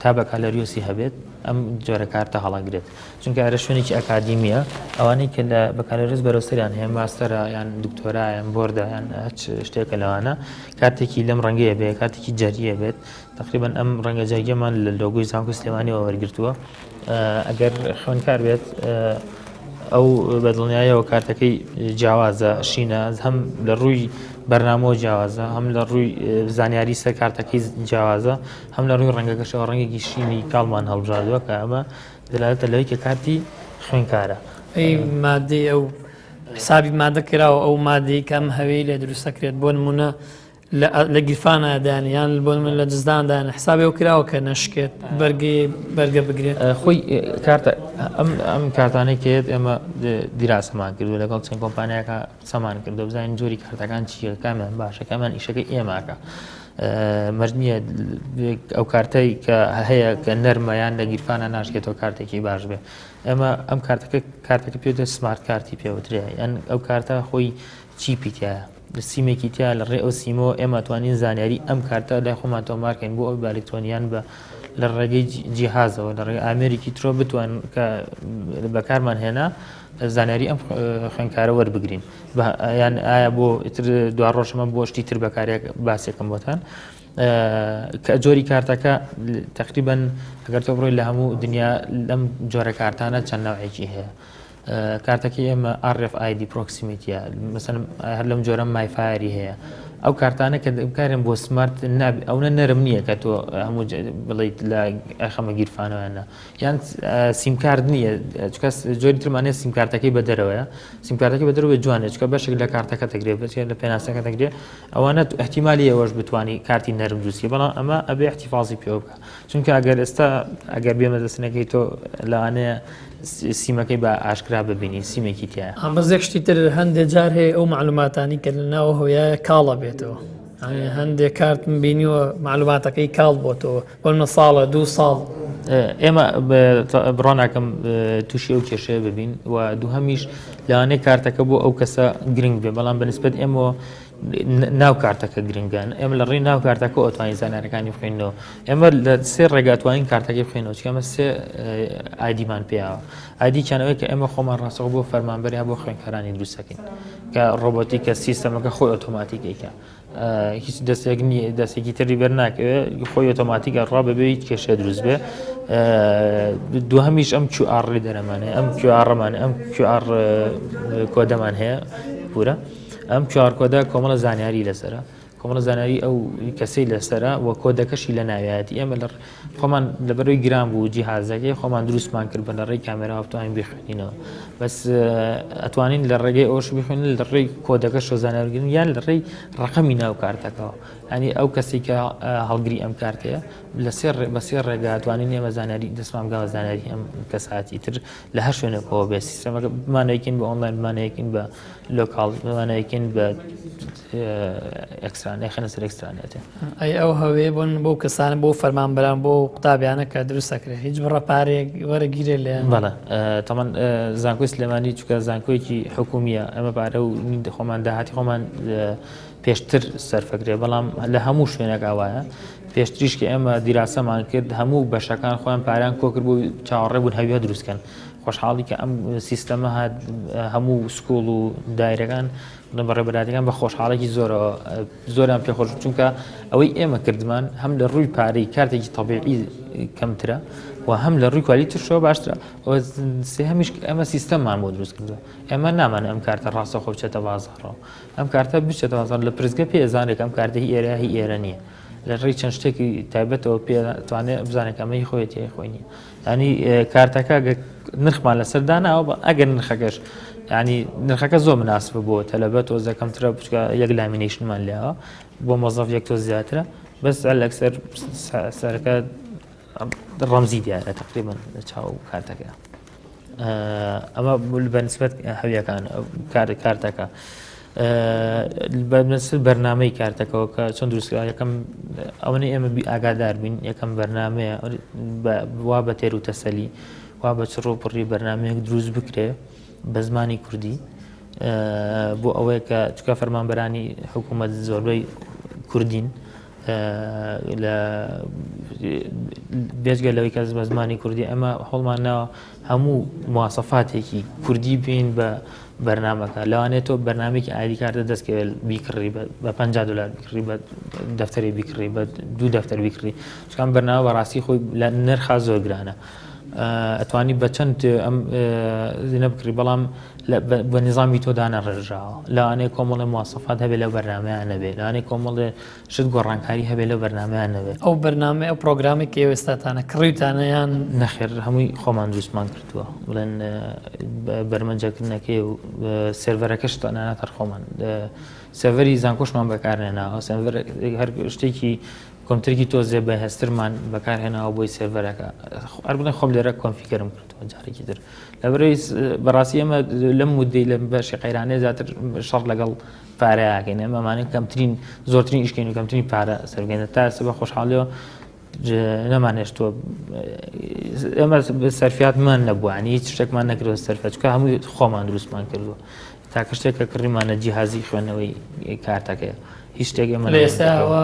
تا بەکالەریۆسی هەبێت ئەم جۆرە کارتە هەڵەگرێت چونکە ئەرە شوێنێکی ئەکادیمیە ئەوانەی کە لە بەکالەریۆس بەرەوسەریان هەیە ماستەرە یان دکتۆرا یان بۆردە یان هەچ شتێکە لەوانە کارتێکی لەم ڕەنگەیە بێت کارتێکی جەریە بێت تقریبەن ئەم ڕەنگە جەرگەمان لە لۆگۆی زانکۆ سلێمانیەوە وەرگرتووە ئەگەر خوێندکار بێت ئەو بەدڵنیایەوە کارتەکەی جیاوازە شینە هەم لە ڕووی بەرنامۆ جیاوازە هەم لە ڕووی زانیاری سەر کارتەکەی جیاوازە هەم لە ڕووی ڕەنگەکەشەوە ڕەنگێکی شینی کاڵمان هەڵبژاردووە کە ئەمە دەلالەتە لەوەی کە کارتی خوێندکارە ئەی مادەی ئەو حسابی مادە کراوە ئەو مادەی کەم هەوەی لێ دروستەکرێت بۆ نمونە لە گیرفانەدان یان بۆ من لە جزداندان حسابی ئەو کراوە کە نەشکێت بەرگە بگرێت خۆی کارتە ئەم کارتانەی کێت ئێمە دیراسەمان کردو لەگەڵ چەند کۆمپانیاکە سەمان کردو بزانین جۆری کارتەکان چیە کامیان باشە کامیان ئیشەکەی ئێماکە مەرجە ئەو کارتەی کە هەیە کە نەرمەیان لە گیرفانە ناشکێتەوە کارتێکی باش بێ ئێمە ئەم کارتەکە پێ سمارت کارتی پێوترێ یان ئەو کارتە خۆی چیپیتیایە سیمێکی تیا لە ڕێ ئەو سیمەوە ئێمە توانین زانیاری ئەم کارتە لای خۆمان تۆمارکەین بۆ ئەو ئەلکترۆنیان بە لە ڕێگەی جیهازەوە لە ڕێگە ئامێریکی ترۆ بتوان کە بەکارمان هێنا زانیاری ئەم خوێندکارە وەربگرین یان ئایا بۆ دوا ڕۆژەمە بۆ شتی تر بەکارێک باسێکم بۆتان کە جۆری کارتەکە تقریبەن ئەگەر تۆ بڕۆی لە هەموو دنیا لەم جۆرە کارتانە چەند ناوعێکی هەیە کارتەکەی ئێمە RFID پرۆکسیمیتیە مەسەلەن هەر لەم جۆرە مایفایری هەیە ئەو کارتانە کە بکارێن بۆ سمارت ئەوە نەرم نییە کە تۆ هەموو بڵیت لە ئەخەمە گیرفانەوەیانە یان سیمکارد نییە چکە جۆری ترمانێت سیمکارتەکەی بە دەرەوەیە سیمکارتەکەی بە دەرەوە جوانێت چکە بەشێک لە کارتەکە دەگرێت بچێت لە پێناسەکە دەگرێت ئەوانە احتیمالی ئەوەش بتوانانی کارتی نەرم دروستی بەڵام ئەمە ئەبێ احتیفاظی پێ بکە چونکە ئەگەر ئێستا ئەگەر بێمە دەستنەکەی تۆ لەوانەیە سیمەکەی بە ئاشکرا ببینی سیمێکی تایە ئەمەزێک شتی تر هەندێک جار هەیە ئەو معلوماتانی کە لەناوە هۆیە کاڵە بێتەوە هەندێک کارتم بینیوە معلوماتەکەی کاڵ بۆتەوە بۆ ساڵە 2 ساڵ ئێمە بڕۆناکەم تووشی ئەو کێشەیە ببین و دووهەمیش لەوانەیە کارتەکە بۆ ئەو کەسە گرنگ بێ بەڵام بەنسبەت ئێمە ناو کارتەکە گرنگان ئێمە لە ڕێی ناو کارتەکە ئۆتوانی زانارەکانی بخوێنەوە ئێمە لە سێ ڕێگاتوانین کارتەکەی بخوێنەوە چکەمە سێ ئایدیمان پێیاوە ئایدییانەوەی کە ئێمە خۆمان ڕاستەوە بۆ فەرمانبەری بۆ خوێندکارانی دروستەکەین کە ڕۆبۆتیکە سیستەمەکە خۆی ئۆتۆماتیکیکە هیچ دەستێکی تری بەرناکەوێت خۆی ئۆتۆماتیکە ڕا بەبێ هیچ کێشە دروست بێ دووهەمیش ئەم QR دەرەمانێ ئەم QRمان ئەم QR کۆدەمان هەیە پورە ئەم QR کۆدە کۆمەڵە زانیاری لەسرە کۆمەڵە زانیاری ئەو کەسەی لەسرە و کۆدەکەشی لە ناوێتی ئێمە خۆمان لەبەرەوەی گران بوو جیهازەکەی خۆمان دروستمان کرد بە لە ڕێی کامێرا بتوانین بخوێنینەوە بەس ئەتوانین لە ڕێگەی ئەوش بخوێنین لە ڕێی کۆدەکەش و زانیاریگرن یان لە ڕێی ڕقەمی ناو کارتەکەەوە ینی ئەو کەسی کە هەڵگری ئەم کارتەیە بە سێ ڕێگا توانین ئێمە زانیاری دەستمان بگاوە زانیاری ئەم کەساتی تر لە هەر شوێنێکەوە بێ سیستەمەکە بمانەیەکین بە ئۆنلاین بمانەیەکین بە لۆکاڵ بمانەیەکین بە ئەکسرانەی خەنە سەر ئەکسرانێتێ ئەی ئەو هەوێ بۆن بۆ کەسانە بۆ فەرمانبەران بۆ قوتابیانە کە دروستەکرێت هیچ بڕە پارێک وەرەگیرێ لێ بەڵێ تەمان زانکۆی سلێمانی چکە زانکۆیەکی حکومیە ئەمە پارە و خۆمان داهاتی خۆمان پێشتر سەرفەکرێ بەڵام لە هەموو شوێنێک ئاوایە پێشتریش کە ئێمە دیراسەمان کرد هەموو بەشەکان خۆیان پاریان کۆکرد بوو چاوەڕێ بوون هەویە دروستکەن خۆشحاڵی کە ئەم سیستەمە هات هەموو سکوڵ و دایرەکان بەڕێبەراتەکان بە خۆشحاڵێکی زۆریان پێخۆش چونکە ئەوەی ئێمە کردمان هەم لە ڕووی پارەی کارتێکی تەبیعی کەمترە و هەم لە ڕووی کوالیتیشەوە باشترە هەمیش ئەمە سیستەممان بۆ دروست کردووە ئێمە نامانە ئەم کارتە ڕاستەخۆ بچێتە بازاڕەوە ئەم کارتە بچێتە بازاڕ لە پرزگە پێزانێک ئەم کارتە هی ئێرە هی ئێرە نییە لە ڕێی چەند شتێکی تایبەتەوە پێتوانێت بزانێت ئەمەی خۆیەتی خۆی نییە ینی کارتەکە نرخمان لەسەرداناوە ئەگەر نرخەکەش ینی نرخەکە زۆر مناسبە بۆ تەلەبەت تۆزە کەمترە بچکە یەک لامینیشنمان لێەوە بۆ مۆزەف یەک تۆ زیاترە بەس لەکسەر سەرەکە ڕەمزی دیارە تقریبا لە چاو کارتەکە ئەمە بەنسبەت هەویەکان کارتەکە بەنسبەت بەرنامەی کارتەکەەوە کە چۆن دروستکرا یەکەم ئەوەی ئێمە ئاگادار بین یەکەم بەرنمەیە وا بە تێر و تەسەلی وا بە چڕۆ پڕی بەرنمەیەک دروست بکرێ بە زمانی کوردی بۆ ئەوەیە کە چکە فەرمانبەرانی حکوومەت زۆربەی کوردین لە بێجگە لەوەی کەس بە زمانی کوردی ئەمە هەڵمانەوە هەموو مواسەفاتێکی کوردی بین بە بەرنمەکە لەوانێت تۆ بەرنمێکی ئایدی کارتە دەستکەوێت بیکڕی بە $50 بیکڕی بە دەفتەری بیکڕی بە 2 دەفتەر بیکڕی چکان بەرنامە بەڕاستی خۆی لە نرخا زۆر گرانە ئەتوانی بە چەند ئەم زینە بکڕی بەڵام بە نظامی تۆدانە ڕێژاوە لەوانەیە کۆمەڵی مواسەفات هەبێت لە بەرنمەیان نەبێت لەوانەیە کۆمەڵی شت گۆڕانکاری هەبێت لە بەرنمەیان نەبێت ئەو بەرنامە ئەو پرۆگرامی کە ئێستاتانە کڕیوتانەیان نەخێر هەمووی خۆمان دروستمان کردووە بڵێن بەرمەنجەکردنەکەی و سێڤەرەکەش تەنانەت خۆمان سێڤەری زانکۆشمان بەکارهێناوە سێڤەر هەر شتێکی کۆمپیوتەرێکی تۆزێ بە هەسترمان بەکارهێناوە بۆی سێڤەرەکە هەر بڵێن خۆم لێرە کۆنفیگەرم کردووە جارێکی تر لەبەرەوەی بەڕاستی ئێمە لەم مودەی لە بەشی قەیرانەیە زیاتر شەڕ لەگەڵ پارەیەکەین ئێمەمانە کەمترین زۆرترین ئیشکەین و کەمترین پارە سەرگەینە تا ئێستا بە خۆشحاڵیەوە نەمانێشتووە ئێمە سەرفیاتمان نەبووانی هیچ شتێکمان نەکردوە سەرفیات چونکە هەمووی خۆمان دروستمان کردووە تاکە شتێکە کڕیمانە جیهازی خوێندنەوەی کارتەکەیە هیچ شتێک ئێمە لە ئێستاەوە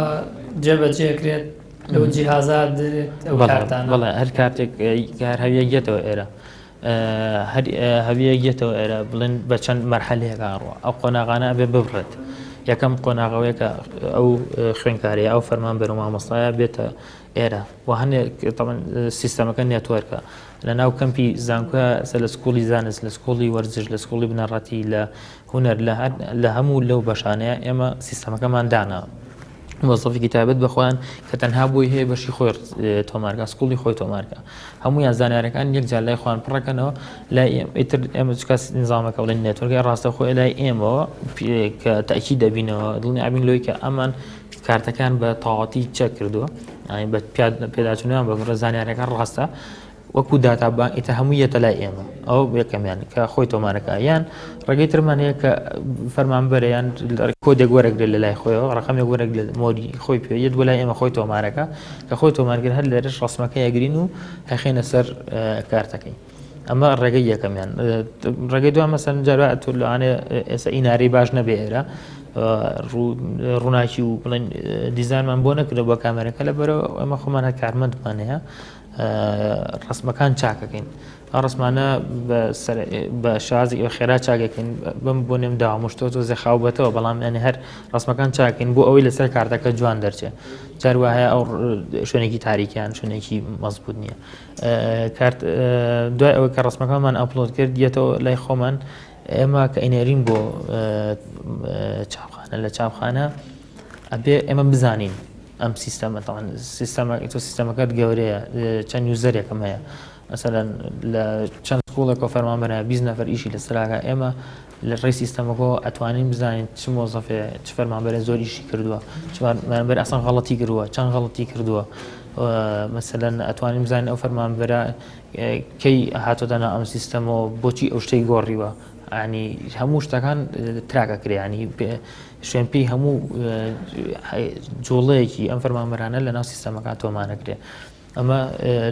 جێبەجێکرێت لەو جیهازات ئەو کارتانە بەڵێ هەر کارتێک هەر هەویەکێتەوە ئێرە هەر هەویەکێتەوە ئێرە بڵێن بە چەند مەرحەلەیەکە ڕوە ئەو قۆناغانە ئەبێ ببڕێت یەکەم قۆناغەوەیەکە ئەو خوێنکاریە ئەو فەرمانبەر و مامۆستایە بێتە ئێرە و هەنێک سیستەمەکە نێتوەرکە لە ناو کەمپی زانکۆە لە سکوڵی زانست لە سکوڵی وەرزش لە سکوڵی بنەڕەتی لە هونەر لە هەموو لەو بەشانەیە ئێمە سیستەمەکەمان دانا مۆزەفێکی تایبەت بەخۆیان کە تەنها بۆی هەیە بەشی خۆی تۆمارگا سکوڵی خۆی تۆمارکە هەموویان زانیارەکان یەک جار لای خۆیان پڕەکەنەوە لای ئیتر ئێمە چکە نظامەکە بڵێن نێتوەرکەی ڕاستە خۆی لای ئێمەوە کە تاکی دەبینەوە دڵنی ئابین لۆی کە ئەمان کارتەکان بە تەواوەتی چەک کردووە بە پێداچوونیان بە زانیارەکان ڕاستە وەکو داتابان ئیتە هەموویەتە لای ئێمە ئەو یەکەمیان کە خۆی تۆمارەکە یان ڕێگەی ترمان هەیە کە فەرمانبەرە یان کۆدێک وەرەگرێت لە لای خۆیەوە ڕقەمێک وەرەگ لە مۆری خۆی پێوێت بۆ لای ئێمە خۆی تۆمارەکە کە خۆی تۆمارگر هەر لێرەش ڕسمەکە یەگرین و هەخێنە سەر کارتەکەی ئەمە ڕێگەی یەکەمیان ڕێگەی دوام مەسەن جارە تۆ لەوانێ ئێستا ئیناری باش نەبێ ئێرە ڕووناکی و بڵێن دیزانمان بۆ نەکردە بۆ کامەرەکە لەبەرەوە ئەمە خۆمان هەر کارمەندمان هەیە ڕسمەکان چاکەکەین ئەو ڕسمانە بە شازی ئەو خێرا چاکەکەین بم بۆ نێم داوامشتۆ تۆ زەخاوبەتەوە بەڵام ئەنی هەر ڕسمەکان چاکەین بۆ ئەوەی لەسەر کارتەکە جوان دەرچێت جاروە هەیە ئەو شوێنێکی تاریکیان شوێنێکی مەزبوط نییە دوای ئەوەی کە ڕسمەکانمان ئەپلۆد کرد دیێتەوە لای خۆمان ئێمە کە ئینێرین بۆ چاپخانە لە چاپخانە ئەبێ ئێمە بزانین ئەم سیستەمە تۆ سیستەمەکەت گەورەیە چەند یوزەرێکم هەیە مەسەلەن لە چەند سکوڵێکەوە فەرمانبەرە 20 نەفەر ئیشی لەسەراکە ئێمە لە ڕێی سیستەمەکەەوە ئەتوانین بزانین چ مۆزەفێ چ فەرمانبەرە زۆر ئیشی کردووە چمانبەر ئەسان غەڵەتی کردووە چەند غەڵەتی کردووە مەسەلەن ئەتوانین بزانین ئەو فەرمانبەرە کەی هاتۆدەنا ئەم سیستەمەوە بۆچی ئەو شتەی گۆڕیوە ینی هەموو شتەکان تراکە کرێنی شوێن پێی هەموو جۆڵەیەکی ئەم فەرمانبەرانە لە ناو سیستەمەکان تۆمانەکرێ ئەمە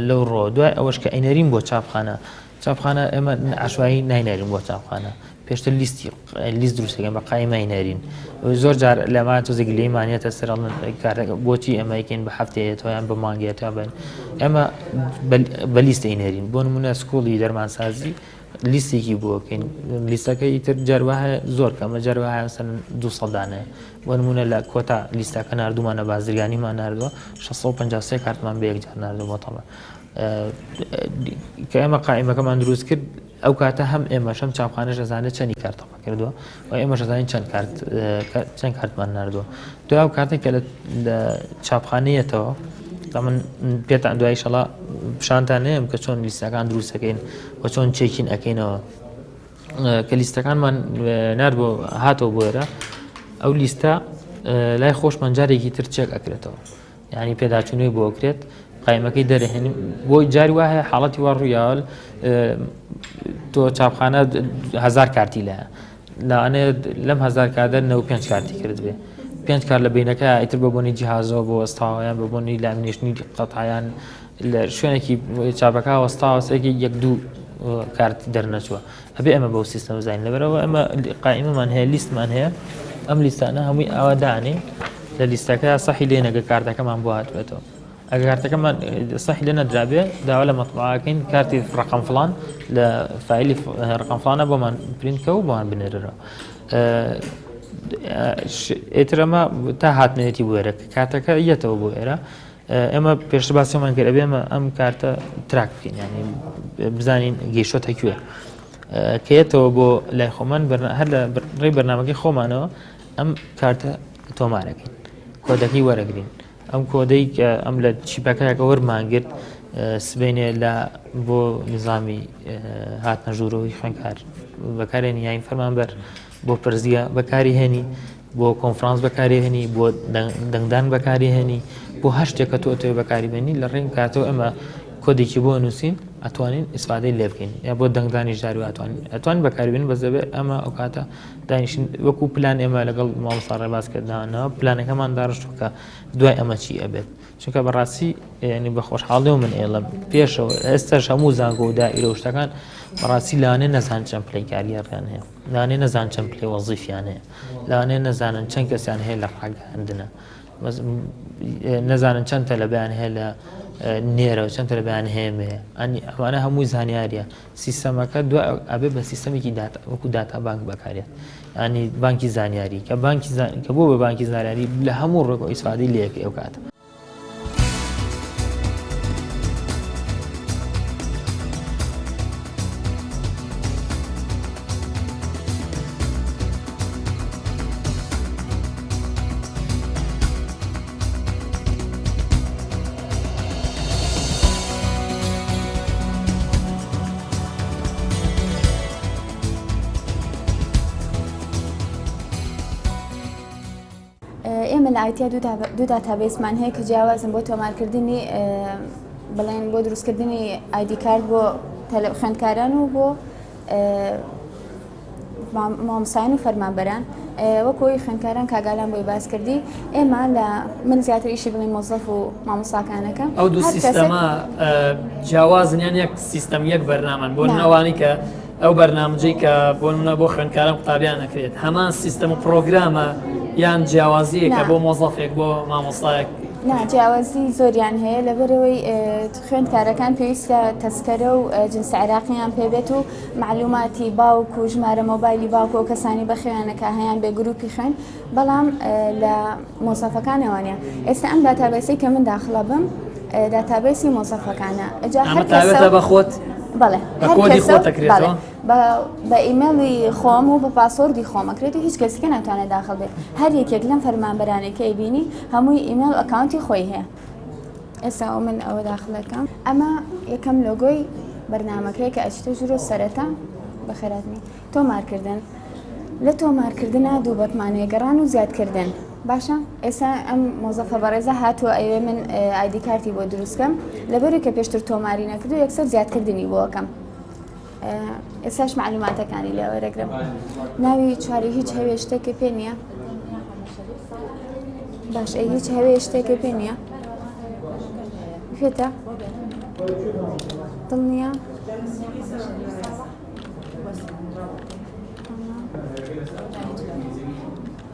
لەو ڕۆ دوای ئەوەش کە ئەینەرین بۆ چاپخانە ئێمە عشوایی ناینەرین بۆ چاپخانە پێشتر لیست دروستەکەن بە قایمەی نەرین زۆر جار لەما تۆزێک لێمانێتە سەرڵن بۆچی ئەمەیکەین بە هەفتەیەتەوە یان بە مانگێتەوە بن ئەمە بە لیستەی نێرین بۆ نمونە سکوڵی دەرمانسازی لیستێکی بووەکەین لیستەکەی تر جەروەهە زۆر کەمە جەروەهە سەر 200 دانەیە بۆ نمونە لە کۆتا لیستەکە نردومانە بازرگانیمان نردووە 653 کارتمان بە یەکجار نردووەتەوە کە ئێمە قائیمەکەمان دروست کرد ئەو کاتە هەم ئێمە شەم چاپخانەش ئەزانێت چەندی کارتەقە کردووە و ئێمە شەزانین چەند کارتمان نردووە دوای ئەو کاتێک کە لە چاپخانەیەتەوە من پێتان دوای شەڵا پیشانتان نێم کە چۆن لیستەکان دروستەکەین و چۆن چێکین ئەەکەینەوە کە لیستەکانمان نردبوو هاتەوە بۆێرە ئەو لیستە لای خۆشمان جارێکی تر چێک ئەکرێتەوە یعنی پێداچوونەوەی بۆ ئەکرێت قایمەکەی دەرەهێنیم بۆی جاری وایە حاڵەتی وا ڕوویاوە تۆ چاپخانە 1000 کارتی لایە لاانێ لەم 1000 کاردە 95 کارتی کرد بێ 5 کار لە بینەکە ئیتر بە بۆنی جیهازەوە بۆ وەستاوەیان بە بۆنی لامینێشتنی قەتایان لە شوێنێکی چاپەکە وەستاوەسێکی 1-2 کارتی دەرنەچووە ئەبێ ئەمە بەو سیستەم زین لەبەرەوە ئەمە قائیمەمان هەیە لیستمان هەیە ئەم لیستانە هەمووی ئاوادانێ لە لیستەکە سەحی لێ نەگە کارتەکەمان بۆ هاتوێتەوە ئەگە کارتەکەمان سەحی لێ نەدرابێ داوا لە مەطبعەکەین کارتی ڕقم فڵان لە فایلی ڕقم فڵانە بۆمان پرینتکە و بۆمان بنێرەوە ئێترەمە تا هاتنێتی بۆێرە کارتەکە یەتەوە بۆ ئێرە ئێمە پێشتر باسیمان کرد ئەبێمە ئەم کارتە تراک بکەین ینی بزانین گەیشتۆتە کوێ کەیەتەوە بۆ لای خۆمان هەر لە ڕێی بەرنامەکەی خۆمانەوە ئەم کارتە تۆمارەکەین کۆدەکەی وەرەگرین ئەم کۆدەی کە ئەم لە چیپەکەیەکە وەرمانگرت سبینێ لە بۆ نظامی هاتنە ژوورەوەی خوێنکار بەکارێنی یاین فەرمانبەر بۆ پرزیە بەکاری هێنی بۆ کۆنفرانس بەکاری هێنی بۆ دەنگدان بەکاری هێنی بۆ هەر شتێکە تۆ بەکاری بێنی لە ڕێنگ کاتەوە ئەمە کۆدێکی بۆ نووسین ئەتوانین ئیسفادەی لێ بکەین یا بۆ دەنگدانی ژاری ئەتوانین بەکاربێن بەزەبێ ئەمە ئەو کاتە دانیشین وەکو پلان ئێمە لەگەڵ مامۆستا ڕێبازکردانەوە پلانەکەمان داڕشتوو کە دوای ئەمە چی ئەبێت چونکە بەڕاستی ینی بە خۆشحاڵی من ئێڵە پێشەوە ئێستاش هەموو زانگۆ و دائیرە و شتەکان بەڕاستی لاانێ نەزان چەند پلەی کاریگەڕیان هەیە لاانێ نەزان چەند پلەی وەزیفیان هەیە لاانێ نەزانن چەند کەسیان هەیە لە ڕاگەاندنە نەزانن چەند تەلەبیان هەیە لە نێرە و چەند تەلەبیان هەیەمەیە ئەوانە هەمووی زانیاریە سیستەمەکە دوای ئەبێ بە سیستەمێکی وەکو داتا بانک بەکارێت ینی بانکی زانیاری کە بۆ بە بانکی زانیاری لە هەموو ڕێک و ئیسفادەی لێەکە ئەو کاتە ئێمە لە ئایتیا دوو داتابێسمان هەیە کە جیاوازن بۆ تۆمارکردنی بڵێن بۆ دروستکردنی ئایدی کارت بۆ خوێندکاران و بۆ مامۆستایان و فەرمانبەران وەکۆی خوێندکاران کاگالان بۆی باس کردی ئێمە لە من زیاتر ئیشی بڵێن مۆزەف و مامۆستاکانەکە ئەو دوو سیستەمە جیاوازن یان یەک سیستەم یەک بەرنامەن بۆ نەوانی کە ئەو بەرنامجەی کە بۆ منە بۆ خوێندکاران قوتابیان نەکرێت هەمان سیستەم و پرۆگرامە یان جیاوازیە کە بۆ مۆزەفێک بۆ مامۆستایەک جیاوازی زۆریان هەیە لەبەرەوەی خوێندکارەکان پێویستە تەسکەرە و جنسە عێراقییان پێبێت و معلوماتی باوک و ژمارە مۆبایلی باوکە و کەسانی بەخێوانەکە هەیان بێ گروپی خوێن بەڵام لە مۆزەفەکانەوانە ئێستا ئەم داتابێسی کە من داخڵە بم داتابێسی مۆزەفەکانە ئەمە بە خۆت بەڵێ کۆدی خۆتەکرێتەوە بە ئیمێڵی خۆم و بە پاسۆردی خۆمەکرێت و هیچ کەسیکە ناتوانێت داخل بێت هەر یەکێک لەم فەرمانبەرانەی کە ئەیبینی هەمووی ئیمێڵ ئەکاونتی خۆی هەیە ئێستا من ئەوە داخلەکەم ئەمە یەکەم لۆگۆی بەرنامەکەی کە ئەچتە ژوورۆ سەرەتا بەخێراتنی تۆمارکردن لە تۆمارکردنە دوو بەتمانەیە گەڕان و زیادکردن باشە ئێستا ئەم مۆزەفە بەڕێزە هاتووە ئەوێ من ئایدی کارتی بۆ دروستکەم لەبەری کە پێشتر تۆماری نەکردو یەکسەر زیادکردنی بۆەکەم ئێستاش معلوماتەکانی لێ وەرەگرم ناوی چواری هیچ هەوێ شتێکی پێ نییە باش هیچ هەوێ شتێکی پێ نییە پێتە دڵ نییە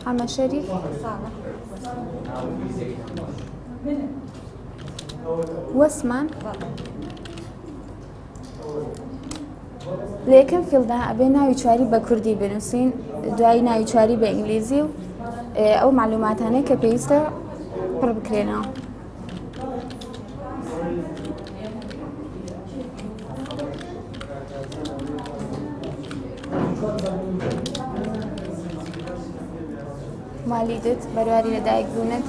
حما شەریف وەسمان لە یەکەم فیلدا ئەبێ ناوی چواری بە کوردی بنووسین دوایی ناوی چواری بە ئینگلیزی و ئەو معلوماتانەی کە پێویستە پڕ بکرێنەوە. مالیدت بەرواری لەدایک بوونت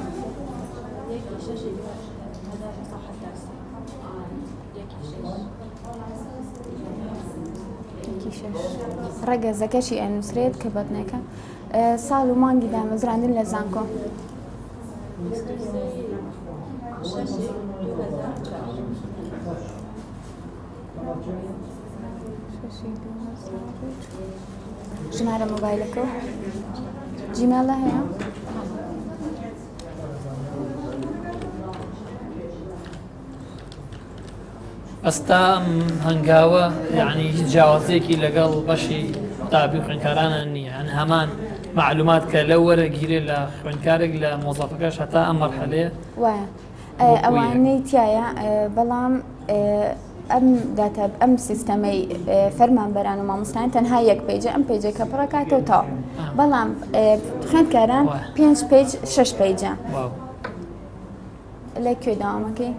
ڕەگەزەکەشی ئەنووسرێت کە بەدنەکە ساڵ و مانگی دامەزراندن لە زانکۆ ژمارە مۆبایلەکە جیمێڵە هەیە ئەستا ئەم هەنگاوە یعنی هیچ جیاوازێکی لەگەڵ بەشی قوتابی خوێندکارانە نییە ئەن هەمان معلومات کە لەو وەرەگیرێ لە خوێندکارێک لە مۆزەفەکەش هەتا ئەم مەرحەلەیە وایە ئەوانەی تایە بەڵام ئەم سیستەمەی فەرمانبەران و مامۆستایان تەنها یەک پیجە ئەم پیجەکە پڕەکاتەوە تاو بەڵام خوێندکاران 5 پیج 6 پیجە لە کوێ داوامەکەی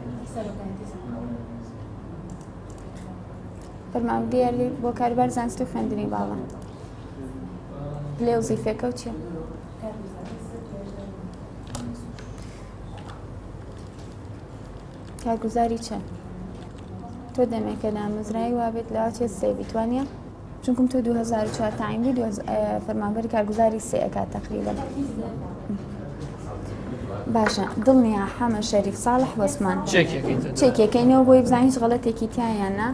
فەرمانبەری بۆ کاربار زانستی و خوێندنی باڵە لێ وزیفەکە و چییە؟ کارگوزاری چە؟ تۆ دەمێکە دامەزرایی وابێت لەوا چێت سێ بیتوانە؟ چونکم تۆ 2004 تایم بووی فەرمانبەری کارگوزاری سێ ئەکات تەقریبەن. باشە دڵنیا حەمە شەریف ساڵح وەسمان چێکەکەینەوە بۆی بزانین هیچ غەڵەتێکی تایانە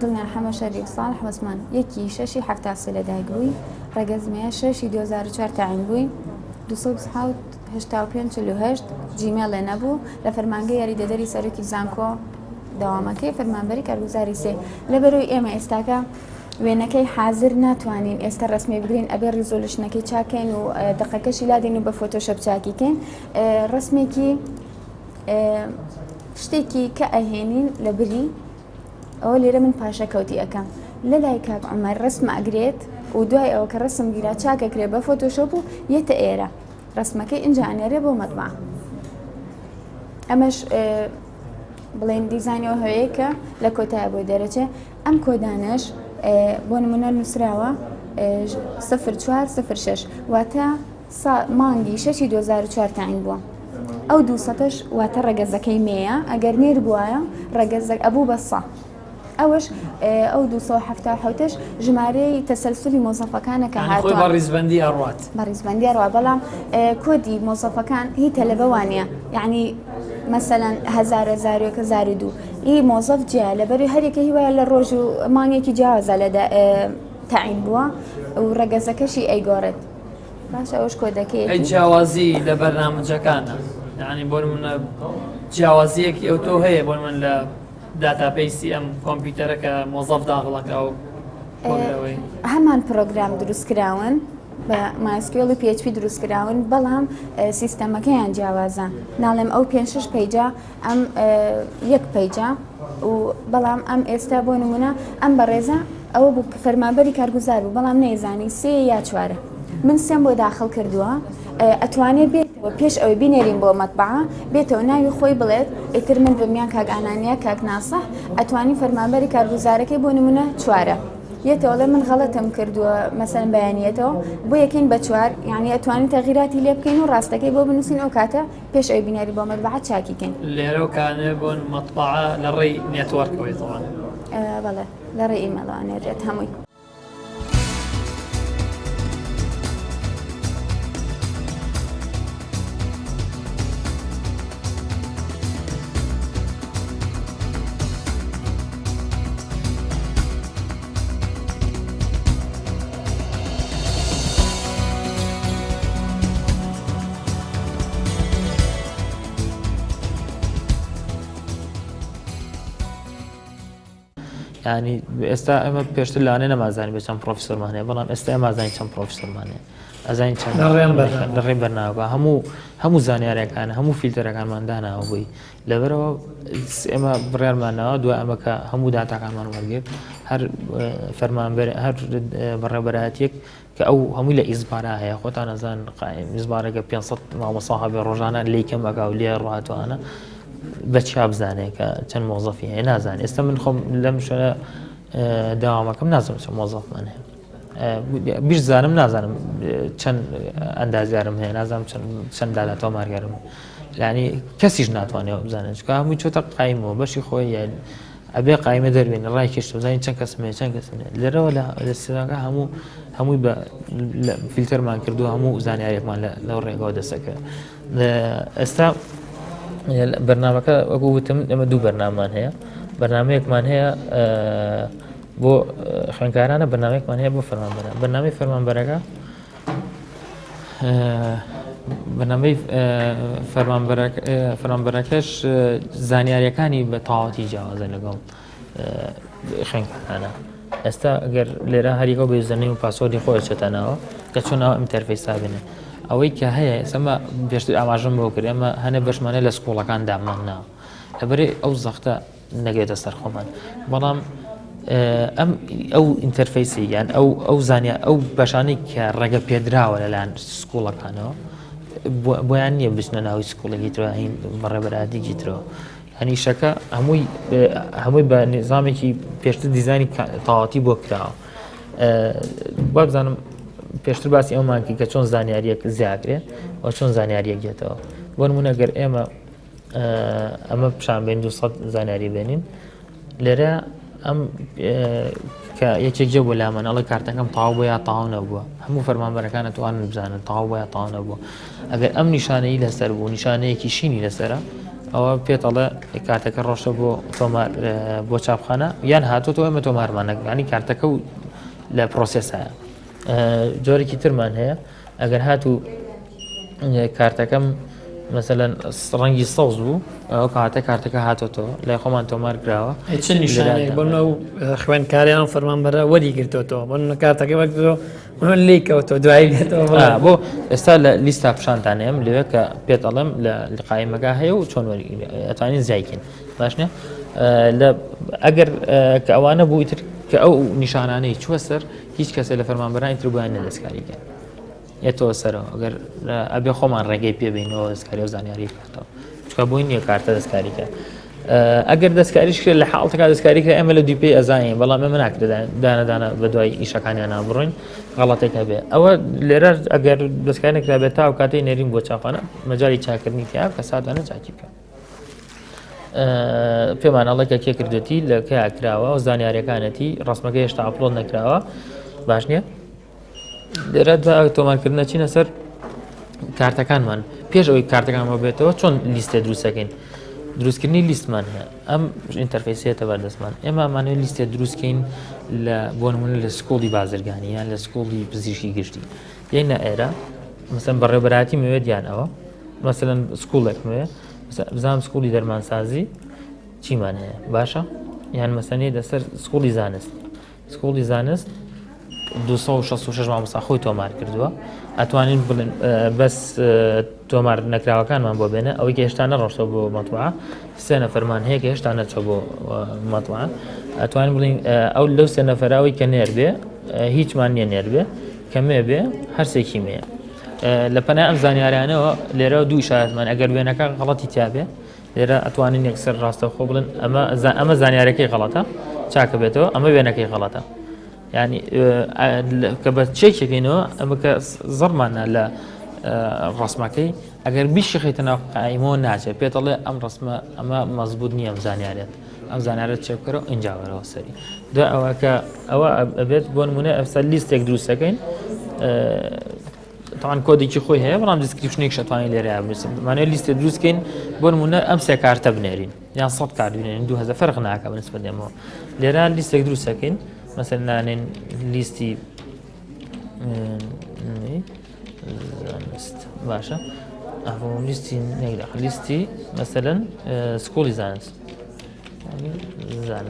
دڵنیا حەمە شەریف ساڵح وەسمان 1/6/73 لەدایک بووی ڕەگەزمەیە 6/2004 تایم بووی 285 جیمێڵێ نەبوو لە فەرمانگەی یاریدەدەری سەرۆکی زانکۆ داوامەکەی فەرمانبەری کارگوزاری سێ لەبەرەوەی ئێمە ئێستاکە وێنەکەی حازر ناتوانین ئێستا ڕسمی بگرین ئەبێ ریزۆلوشنەکەی چاکەین و دقەکەشی لادین و بە فۆتۆشەپ چاکیکەین ڕسمێکی شتێکی کە ئەهێنین لە بری ئەوە لێرە من پاشەکەوتی ئەەکەم لە لای کاک عومەر ڕسم ئەگرێت و دوای ئەوە کە ڕسم گیرا چاکەکرێت بە فۆتۆشۆپ و یەتە ئێرە ڕسمەکەی ئینجا ئەنێرێ بۆ مەطبع ئەمەش بڵێن دیزانەوە هەیە کە لە کۆتایە بۆ دەرەچێ ئەم کۆدانش بۆ نمونە نووسراوە 0406 واتە مانگی 6/2004 تاین بووە ئەو 200ش واتە ڕەگەزەکەی مێیە ئەگەر نێر بواە ڕەگەزەک ئەبوو بە سە ئەوەش ئەو 277ش ژمارەی تەسەلسولی مۆزەفەکانە کە هاتووە بە ڕیزبەندی ئەڕوات بە ڕیزبەندی ئەڕوا بەڵام کۆدی مۆزەفەکان هیتە لە بەوانە یعنی مەسەلەن 1002 ئی مۆزەف جیا لەبەروی هەرێکە هیوایە لە ڕۆژ و مانگێکی جیاوازە لە تاعین بووە و ڕەگەزەکەشی ئەیگۆڕێت باش ئەوش کۆدەکەی ئەی جیاوازی لە بەرنامەجەکانە یعنی بۆ منە جیاوازیەکی ئەو تۆ هەیە بۆ من لە داتاپەیسی ئەم کۆمپیوتەرەکە مۆزەف داغڵەکە و هەمان پرۆگرام دروستکراون بە ماسکیۆڵی PHP دروستکراون بەڵام سیستەمەکەیان جیاوازە ناڵێم ئەو 5-6 پیجە ئەم یەک پیجە و بەڵام ئەم ئێستا بۆ نمونە ئەم بەڕێزە ئەوە بوو فەرمانبەری کارگوزار بوو بەڵام نەیزانی 3 یا 4 من سێم بۆ داخل کردووە ئەتوانێت بێتەوە پێش ئەوەی بینێرین بۆ مەطبعە بێتەوە ناوی خۆی بڵێت ئیتر من بەمیان کاک ئانانیە کاک ناسەح ئەتوانی فەرمانبەری کارگوزارەکەی بۆ نمونە 4 یەتەوەڵێ من غەڵەتم کردووە مەسەلەن بەیانیەتەوە بۆ یەکەین بە 4 یعنی ئەتوانی تەغیراتی لێ بکەین و ڕاستەکەی بۆ بنووسین ئەو کاتە پێش ئەوی بینێری بۆ مەطبعە چاکیکەین لێرەوکانێ بۆن مەطبعە لە ڕێی نێتوەرکەوەی تەوان بەڵێ لە ڕێی ئیمەڵانێرێت هەمووی ینی ئێستا ئەمە پێشتر لاانێ نەمازانی بە چەند پرۆفیسۆرمان هەیە بەڵام ئێستا ئەمازانی چەند پرۆفیسۆرمان هەیە ئەزانی چەند لە ڕێی بەرناوە هەموو زانیاریەکان هەموو فیلتەرەکانمان داناوە بووی لەبەرەوە ئێمە بڕێرمانەوە دوای ئەمەکە هەموو داتاکانمان وەرگرت هەر فەرمانبەر هەر بەڕێبەرایەتێک کە ئەو هەمووی لە ئیزبارە هەیە خۆتان نەزان ئیزبارەکە 500 مامۆساها بێ ڕۆژانە لی کەمەکە و لێ ڕاتوانە بە چیا بزانێت کە چەند مۆزەفی هەیە نازانێت ئێستا من خۆم لەم شوێنە داوامەکەم نازانم چەند مۆزەفمان هەیە بیش زانم نازانم چەند ئەندازیارم هەیە نازانم چەند دادات تۆمارگەرم یعنی کەسیش ناتوانێت بزانێت چکە هەمووی چۆتە قایمەوە بەشی خۆی ئەبێ قایمە دەروێن ڕای کشت بزانین چەند کەسم هەیە چەند کەسم هەیە لێرەوە لە سیستەمەکە هەمووی بە فیلتەرمان کردو هەموو زانیاریەکمان لەو ڕێگەوە دەسەکە ئێستا بەرنامەکە وەکو وتم ئەمە دوو بەرنامان هەیە بەرنامەیەکمان هەیە بۆ خوێندکارانە بەرنامەیەکمان هەیە بۆ فەرمانبەرە بەرنامەی فەرمانبەرەکە بەرنامەی فەرمانبەرەکەش زانیاریەکانی بە تەواوەتی جیاوازە لەگەڵ خوێندکارانە ئێستا ئەگەر لێرە هەریەکە بە یوزەرنێم و پاسوەردی خۆی چێتەنەوە کە چۆن ئەو ئینتەرفەیسا بنێ ئەوەی کە هەیە ئێستا پێشتر ئاماژەم بۆ کرد ئێمە هەنێ بەشمانە لە سکوڵەکان دامان ناوە لەبەرێ ئەو زەختە نەگەێتە سەر خۆمان بەڵام ئەو ئینتەرفەیسی یان ئەو زانیا ئەو بەشانەی کە ڕێگە پێدراوە لەلایەن سکوڵەکانەوە بۆیان نییە بچنە ناوی سکوڵێکی ترەوە هین بەڕێبەرایەتێکی ترەوە هەنی شەکە هەمووی بە نظامێکی پێشتر دیزانی تەواوەتی بۆ کراوە با بزانم پێشتر باسی ئەومانکی کە چۆن زانیاریەک زیاگرێت و چۆن زانیاریەک گێتەوە بۆ نمونە گەر ئەمە پیشان بین 200 زانیاری بێنین لێرە ئەم کە یەکێک جێ بۆ لامەنەڵی کارتەکەم تاو بۆ یا تاو نەبووە هەموو فەرمانبەرەکانە توانن بزانن تاو بۆ یا تاو نەبووە ئەگەر ئەم نیشانەی لەسەر بوو نیشانەیەکی شینی لەسەرە ئەوە پێتەڵێ کارتەکە ڕۆشتە بۆ تۆمار بۆ چاپخانە یان هاتوۆ ئێمە تۆمارمانەکانی کارتەکە و لە پرۆسسایە جۆرێکی ترمان هەیە ئەگەر هاتوو کارتەکەم مثلەن ڕەنگی سەوز بوو ئەو کاتە کارتەکە هاتۆتەوە لای خۆمان تۆمار کراوە چ نیشانەیەک بۆ ئەو خوێندکاریان فەرمانبەرە وەری گرتوتەوە بۆ کارتەکە وەکتەوە لی کەوتەوە دوایی بێتەوە بۆ ئێستا لە لیستا پیشانتان هەیەم لەوێ کە پێت ئەڵێم لە قایمەکە هەیە و چۆن ئەتوانین زیایکەین باشنە ئەگەر کە ئەوانە بوو ئیتر کە ئەو نیشانانەی چووە سەر هیچ کەسە لە فەرمانبەرانی تر بۆیان نەدەستکاریکەن ئێتەوە سەرەوە ئەگەر ئەبێ خۆمان ڕێگەی پێبینەوە دەستکاری و زانیاری کاتەوە چکە بۆی نییە کارتە دەستکاریکە ئەگەر دەستکاریش کرد لە حاڵتەکە دەستکاریکە ئەمە لە دوی پێی ئەزانین بەڵام ئەمە ناکرێت دانەدانە بە دوای ئیشەکانیان نابڕۆین غەڵەتێکە بێ ئەوە لێرە ئەگەر دەستکاری نەکرابێت تا و کاتەی نێرین بۆ چاپانە مەجای چاکردنی تیا کە ساتانە چاکی بکە پێمانەڵێکە کێ کردوێتی لە کیا کراوە و زانیاریەکانەتی ڕاستمەکە هێشتا ئەپلۆد نەکراوە باش نییە لێرە تۆمارکردنە چینە سەر کارتەکانمان پێش ئەوەی کارتەکانەوە بێتەوە چۆن لیستێ دروستەکەین دروستکردنی لیستمان هەیە ئەم ئینتەرفەیسێتە بەردەستمان ئێمە ئەمانەوێت لیستێ دروستکەین لە بۆ نمونە لە سکوڵی بازرگانی یان لە سکوڵی پزیشکی گشتی یانە ئێرە مەسەلەن بەڕێوەبەراتی مەوێت یان ئەوە مەسەلەن سکوڵێک مەوێت بزانم سکوڵی دەرمانسازی چیمان هەیە باشە یان مەسەلەنی لەسەر سکوڵی زانست 266 مامۆستا خۆی تۆمار کردووە ئەتوانین بڵێن بەس تۆمار نەکراوەکانمان بۆ بێنە ئەوەی کە هێشتا نەڕۆشتەوە بۆ مەتبوعە سێ نەفەرمان هەیە کە هێشتا نەچۆ بۆ مەتبوعە ئەتوانین بڵین ئەو لەو سێ نەفەراوی کە نێر بێ هیچمان نییە نێر بێ کە مێ بێ هەرسێکی مەیە لە پەنای ئەم زانیاریانەوە لێرە دوو ئیشارەتمان ئەگەر وێنەکە غەڵەتی تیابێ لێرە ئەتوانین یەکسەر ڕاستەوخۆ بڵێن ئەمە زانیارەکەی غەڵەتە چاکە بێتەوە ئەمە وێنەکەی غەڵەتە ینی کە بە چێکێکینەوە ئەمە کە زڕمانە لە ڕسمەکەی ئەگەر بیشی خیتەناو قایمەوە ناچێت پێتەڵێ ئەم ڕسمە ئەمە مەزبوط نییە ئەم زانیارێت ئەم زانارەت چێبکەرەوە ئەنجاوەرەوە سەری دو ئەوە کە ئەوە ئەبێت بۆ نمونە ئەفسەر لیستێک دروستەکەین تاوان کۆدێکی خۆی هەیە بەڵام دیسکریپشنێک شتوانی لێرە مانێ لیستێ دروستکەین بۆ نمونە ئەم سێ کارتە بنێرین یان 100 کارت بنێرین 2000 فەرق ناکە بەنسبەت لێمەوە لێرە لیستێک دروستەکەین مثلا نانێن لیستی زانست باشە لیستی لیستی مثلا سکوڵی زانست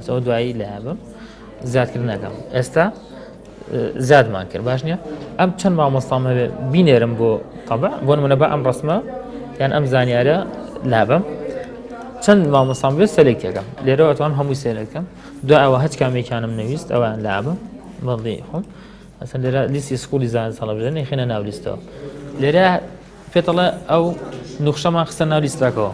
ئەو دوایی لە هەبم زیادکردن نەکەم ئێستا زیادمان کرد باش نییە ئەم چەند مامۆستامە بینێرم بۆ تەبع بۆ نمونە بە ئەم ڕسمە یان ئەم زانیارە لابم چەند مامۆستام بێت سەلێکتێکەکەم لێرە ئەتوان هەمووی سێرەکەم دوای ئەوە هەچ کامێکیانم نەویست ئەویان لابم بەڵێ خۆم ئەسەن لێرە لیستی سکولی زانست هەڵەبژێن خێنە ناو لیستەوە لێرە پێتەڵە ئەو نوخشەمان خستە ناو لیستەکەەوە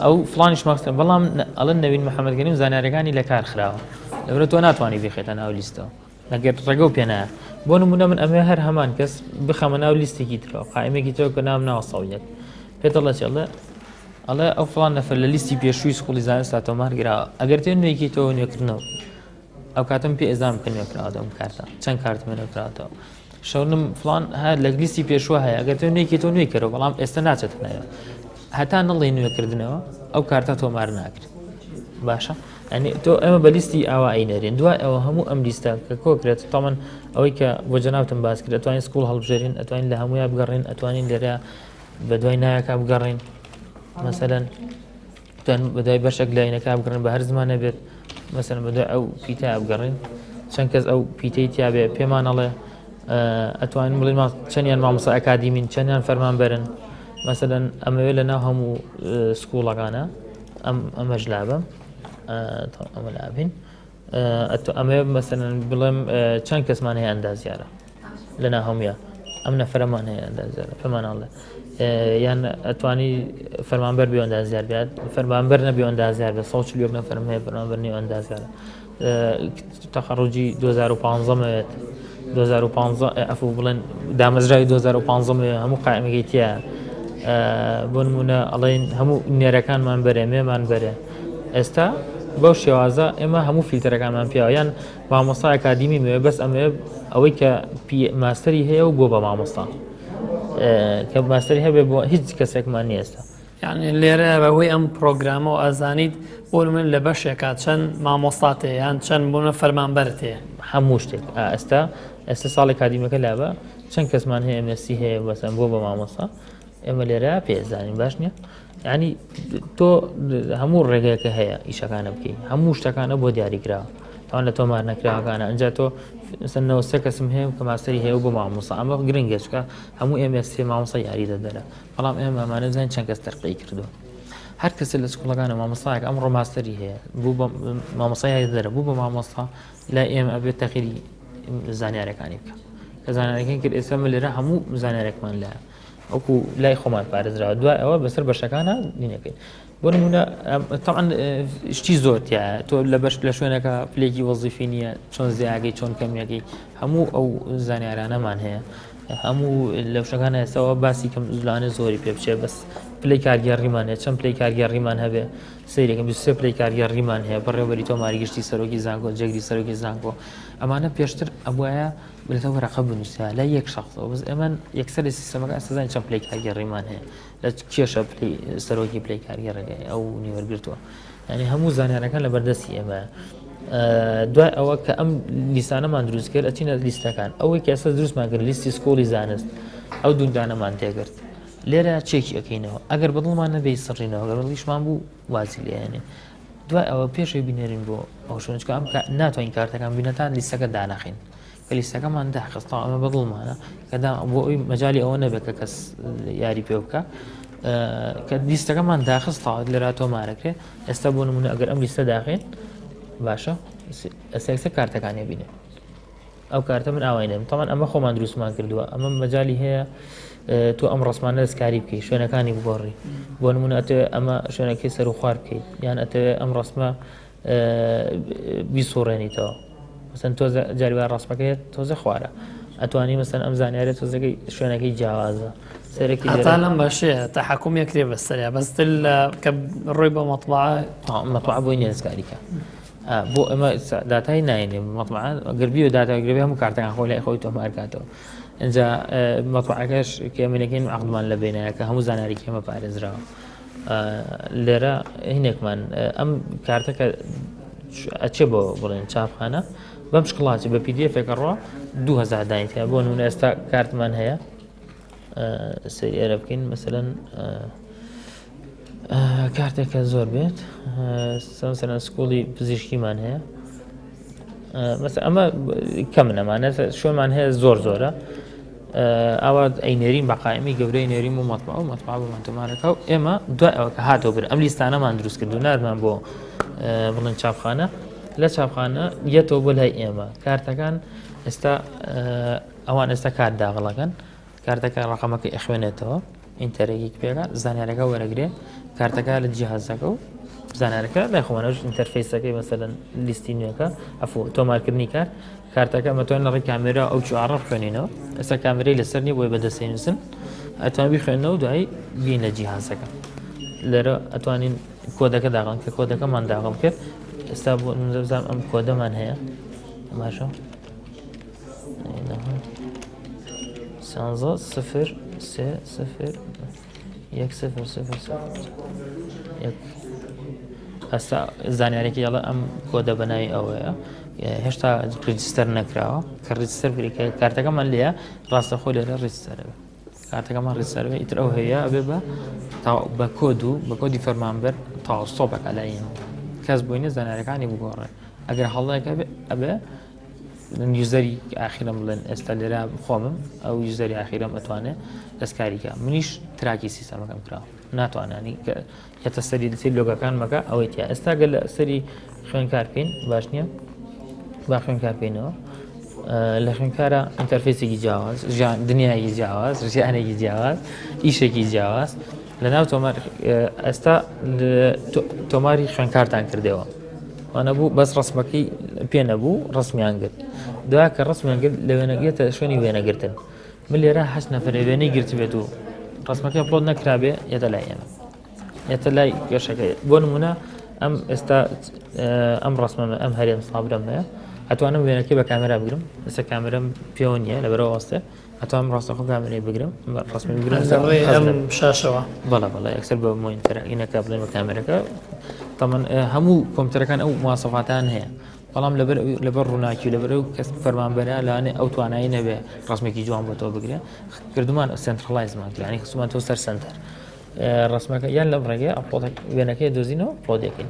ئەو فلانیش ماخستە بەڵام ئەڵەن نەوین محەممەدگەنی و زانیارەکانی لە کار خراوە لەورە تۆ ناتوانانی بخێتە ناو لیستەوە لەگەر ڕێگە و پێنایە بۆ نمونە من ئەمێ هەر هەمان کەس بخەمە ناو لیستێکی ترەوە قائمێکی تۆ کە نام ناوەسەویەک پێتەڵە چێڵە ئەڵێ ئەو فڵان نەفەر لە لیستی پێشووی سکوڵی زانستا تۆمارگراوە ئەگەر تێ نوێیکی تۆ نوێکردنەوە ئەو کاتم پێ ئێزام بکە نوێکراوە ئەم کارتە چەند کارتمە نوێکراوەتەوە شەونم فڵان هەر لە لیستی پێشوە هەیە ئەگەر تۆ نوێیکی تۆ نوێی کردەوە بەڵام ئێستا ناچێتنەوە هەتا نەڵی نوێکردنەوە ئەو کارتە تۆمار ناکرێت باشە ئەنی تۆ ئەمە بە لیستی ئاوا ئەینەرێن دوای ئەوە هەموو ئەم لیستە کە کۆکرێت تامان ئەوەی کە بۆ جەناوتم باس کرد ئەتوانین سکوڵ هەڵبژێرین ئەتوانین لە هەموویان بگەڕین ئەتوانین لێرە بە دوای نایەکە بگەڕین مەسەلەن بەدوای بەشێک لایەنەکە بگەڕین بە هەر زمانە بێت مەسەلەن بەدوای ئەو پیتە بگەڕین چەند کەس ئەو پیتەی تیاابێ پێمانەڵێ ئەتوانین بڵین چەندیان مامۆستا ئەکادیمین چەندیان فەرمانبەرن مەسەلەن ئەمەوێ لە ناو هەموو سکوڵەکانە ئەمەش لابم ئەمە لابین ئەمێ مەسەلەن بڵێم چەند کەسمان هەیە ئەندازیارە لە ناو هەموویە ئەم نەفرەمان هەیە ئەندازیارە پێماناڵێ یان ئەتوانی فەرمانبەر بێ ئەندازیار بێت فەرمانبەر نەبێ ئەندازیار بێت 140 نەفەرم هەیە فەرمانبەر نێ ئەندازیارە تەخەڕوجی 2015 2015 ئەفو بڵێن دامەزراوی 2015 هەموو قائمەکەی تایە بۆ نمونە ئەڵێن هەموو نێرەکانمان بەرێ مێمان بەرێ ئێستا بەو شێوازە ئێمە هەموو فیلتەرەکانمان پێوە یان مامۆستا ئەکادیمی مێ بەس ئەمێ ئەوەی کە ماستەری هەیە و بۆ بە مامۆستا کە ماستەری هەبێ بۆ هیچ کەسێکمان نیە ئێستا یعنی لێرە بەهۆی ئەم پرۆگرامە و ئازانیت بۆ من لە بەشێکا چەند مامۆستات هەیە یان چەند بوونە فەرمانبەرت هەیە هەموو شتێک ئێستا ساڵی کادیمەکە لابە چەند کەسمان هەیە مەسی هەیە بەسەن بۆ بە مامۆستا ئێمە لێرە پێزانین باش نییە ینی تۆ هەموو ڕێگەیەکە هەیە ئیشەکانە بکەیت هەموو شتەکانە بۆ دیاریکراوە تاوان لە تۆمار نەکراوەکانە ئەنجا تۆ سنەوە سێ کەسم هەیە کە ماستەری هەیە بۆ مامۆستا ئەمە گرنگە چکە هەموو ئێمە سێ مامۆستا یاری دەدەرە بەڵام ئێمە ئەمانە بزانین چەند کەس تەرقی کردووە هەر کەسێک لە سکوڵەکانە مامۆستایەک ئەمڕۆ ماستەری هەیە بوو مامۆستا یاری دەدەرە بوو بە مامۆستا لای ئێمە ئەبێت تەخیری زانیارەکانی بکە کە زانیارەکانی کرد ئێستا لێرە هەموو زانیارێکمان لایە ئەوکو لای خۆمان پارێزراوە دوای ئەوە بەسەر بەشەکانە دینەکەین بۆ نمونە تەعاان شتی زۆرتیە تۆ لە بەش لە شوێنەکە پلێکی وەزیفی نییە چۆن زیاگەی چۆن کەمیەکەی هەموو ئەو زانیارانەمان هەیە هەموو لەو شەکانە ئێستاەوە باسی کەم زولانە زۆری پێ بچێ بەس پلەی کارگەڕیمان هەیە چەند پلەی کارگەڕیمان هەبێ سیرێکم 23 پلەی کارگەڕیمان هەیە بەڕێوەبەری تۆماری گشتی سەرۆکی زانکۆ جێگری سەرۆکی زانکۆ ئەمانە پێشتر ئەبووایە بێتەوە ڕقە بنووسە لە یەک شخصەوە بەس ئەمە یەکسەر سیستەمەکە سزانین چەند پلەی کارگەڕیمان هەیە لە کێشە سەرۆکی پلەی کارگەڕێ ئەو نیوەرگرتووە ینی هەموو زانیارەکان لە بەردەستی ئێمە دوای ئەوە کە ئەم لیستانەمان دروست کرد ئەچینە لیستەکان ئەوەی کە ئێستا دروستمان کرد لیستی سکۆڵی زانست ئەو دوودانەمان تێگرت لێرە چێکی ئەەکەینەوە ئەگەر بەدڵمان نەبێ سڕینەوە ئەگەر بەڵیشمان بوو وازی لێنێ دوای ئەوە پێشەوەی بینێرین بۆ ئەو شوێنچکە ئەم ناتوانین کارتەکان بینەتان لیستەکە دانەخین کە لیستەکەمان داخستەوە ئەمە بەدڵمانە کەدا بۆ ئەوی مەجای ئەوە نەبێت کە کەس یاری پێ بکە کە لیستەکەمان داخستەوە لێرا تۆمارەکرێت ئێستا بۆ نمونە ئەگەر ئەم لیستە داخین باشە ئەسێکسە کارتەکانی بینێ ئەو کارتە من ئاوای نێم تاوان ئەمە خۆمان دروستمان کردووە ئەمە مەجای هەیە تۆ ئەم ڕسمانە دەستکاری بکەیت شوێنەکانی بگۆڕی بۆ نمونە ئەتێ ئەمە شوێنەکەی سەر و خوار بکەیت یان ئەتەوێ ئەم ڕسمە بیسوڕێنیتەوە مەسەن تۆزە جاریوان ڕسمەکەیت تۆزە خوارە ئەتوانی مەسەن ئەم زانیارێت تۆزەکەی شوێنەکەی جیاوازە سەرێکی هەتا لەم بەشەیە تەحەکوم یەکرێ بەسەریا بەستر کە ڕۆی بە مەطبعە بۆی نیە دەستکاریکە بۆ ئەمە داتای ناینێ مەطبعە گەربی و داتاگرێ هەموو کارتەکان خۆی لای خۆی تۆمارکاتەوە اینجا مەطبعەکەش کێمەکەین عەقدمان لە بینایە کە هەموو زانیاری کێمە پارێزراوە لێرە هینێکمان ئەم کارتەکە ئەچێ بۆ بڵێن چاپخانە بەم شکڵاتی بە پدیفێکە ڕۆ 2000 داین هەیە بۆ نمونە ئێستا کارتمان هەیە سەری ئێرە بکەین مەسەلەن کارتێکە زۆر بێت سەرەن سکوڵی پزیشکیمان هەیە مەسە ئەمە کەمنەمانە شوێنمان هەیە زۆرە ئەوە ئەینێرین بەقایمی گەورەی نێریم و مەتبع و مەتبع بۆ مەتەمانەکە و ئێمە دوای ئەوە کە هاتەوە بر ئەم لیستانەمان دروست کردو نارمان بۆ بڵێن چاپخانە لە چاپخانە یەتەوە بۆ لای ئێمە کارتەکان ئێستا ئەوان ئێستا کار داغڵەکەن کارتەکە ڕقەمەکە ئەخوێنێتەوە ئینتەرێکی پێکات زانیارەکە وەرەگرێ کارتەکە لە جیهازەکە و زانارەکە لای خۆمانەش ئینتەرفیسەکەی مەسەلەن لیستی نوێەکە ئەفۆ تۆمارکردنی کارتەکە مەتوان لە ڕێی کامێرا ئەو چوارڕ خوێنینەوە ئێستا کامێرەی لەسەر نیە بۆی بەدەستێنووسن ئەتوان بخوێنەوە دوایی بین لە جیهازەکە لێرە ئەتوانین کۆدەکە داغڵن کە کۆدەکەمان داغڵ کرد ئێستا بۆ بزانم ئەم کۆدەمان هەیە باشە 0 ئەستا زانیارێکی یاڵە ئەم کۆدە بەناوی ئەوەیە هێشتا ڕیجستەر نەکراوە کە ڕیجستەر بریکە کارتەکەمان لێە ڕاستەخۆ لێرە ڕیجستەرەوە کارتەکەمان ڕیجستەرەوە ئیتر ئەو هەیە ئەبێ بە کۆد و بە کۆدی فەرمانبەر تاوەستۆپەکە لایەن کەس بووینە زانیارەکانی بگۆڕێ ئەگەر هەڵەیەک ئەبێ یوزەری ئاخیرم بڵێن ئێستا لێرە خۆمم ئەو یوزەری ئاخیرم ئەتوانێت دەستکاریکە منیش تراکی سیستەمەکەم کراوە ناتوانانی کەتە سەری دەچێت لۆگەکان مەکە ئەوەی تیا ئێستا گەل لە سەری خوێنکار بکەین باش نییە با خوێنکار بکەینەوە لە خوێنکارە ئینتەرفیسێکی جیاواز دنیای جیاواز ژیانێکی جیاواز ئیشێکی جیاواز لە ناو تۆمار ئێستا تۆماری خوێنکارتان کردەوە وانە بوو بەس ڕسمەکەی پێ نەبوو ڕسمیان کرد دوای کە ڕسمیان کرد لە وێنەگرێتە شوێنی وێنەگرتن من لێرە 8 نەفرە وێنەی گرتبێت و ڕسمەکە ئەپلۆد نەکرابێ یەتە لای ئێمە یەتە لای گەشەکە بۆ نمونە ئەم ئێستا ئەم ڕسمەمە ئەم هەرێم سابرەمەیە ئەتوانم وێنەکەی بە کامێرا بگرم ئێستا کامێرەم پێوە نییە لەبەرەوە وەستێ ئەتوانم ڕاستەخۆ کامێرەی بگرم ڕسمی بگرم ئەم شاشەوە بەڵە یەکسەر بە مۆینتەرەکە بڵێن بە کامێرەکە تەمەن هەموو کۆمپیوتەرەکان ئەو مواصفاتان هەیە بەڵام لەبەر ڕووناکی لەبەر و کەس فەرمانبەرە لەوانێ ئەو توانایی نەبێ ڕسمێکی جوان بۆ تۆ بگرێ کردومان سنترلایزمان یعنی خستومان تۆ سەر سنتەر ڕسمەکە یان لەم ڕێگەیە ئەپلۆد وێنەکەی دۆزینەوە ئەپلۆدەکەین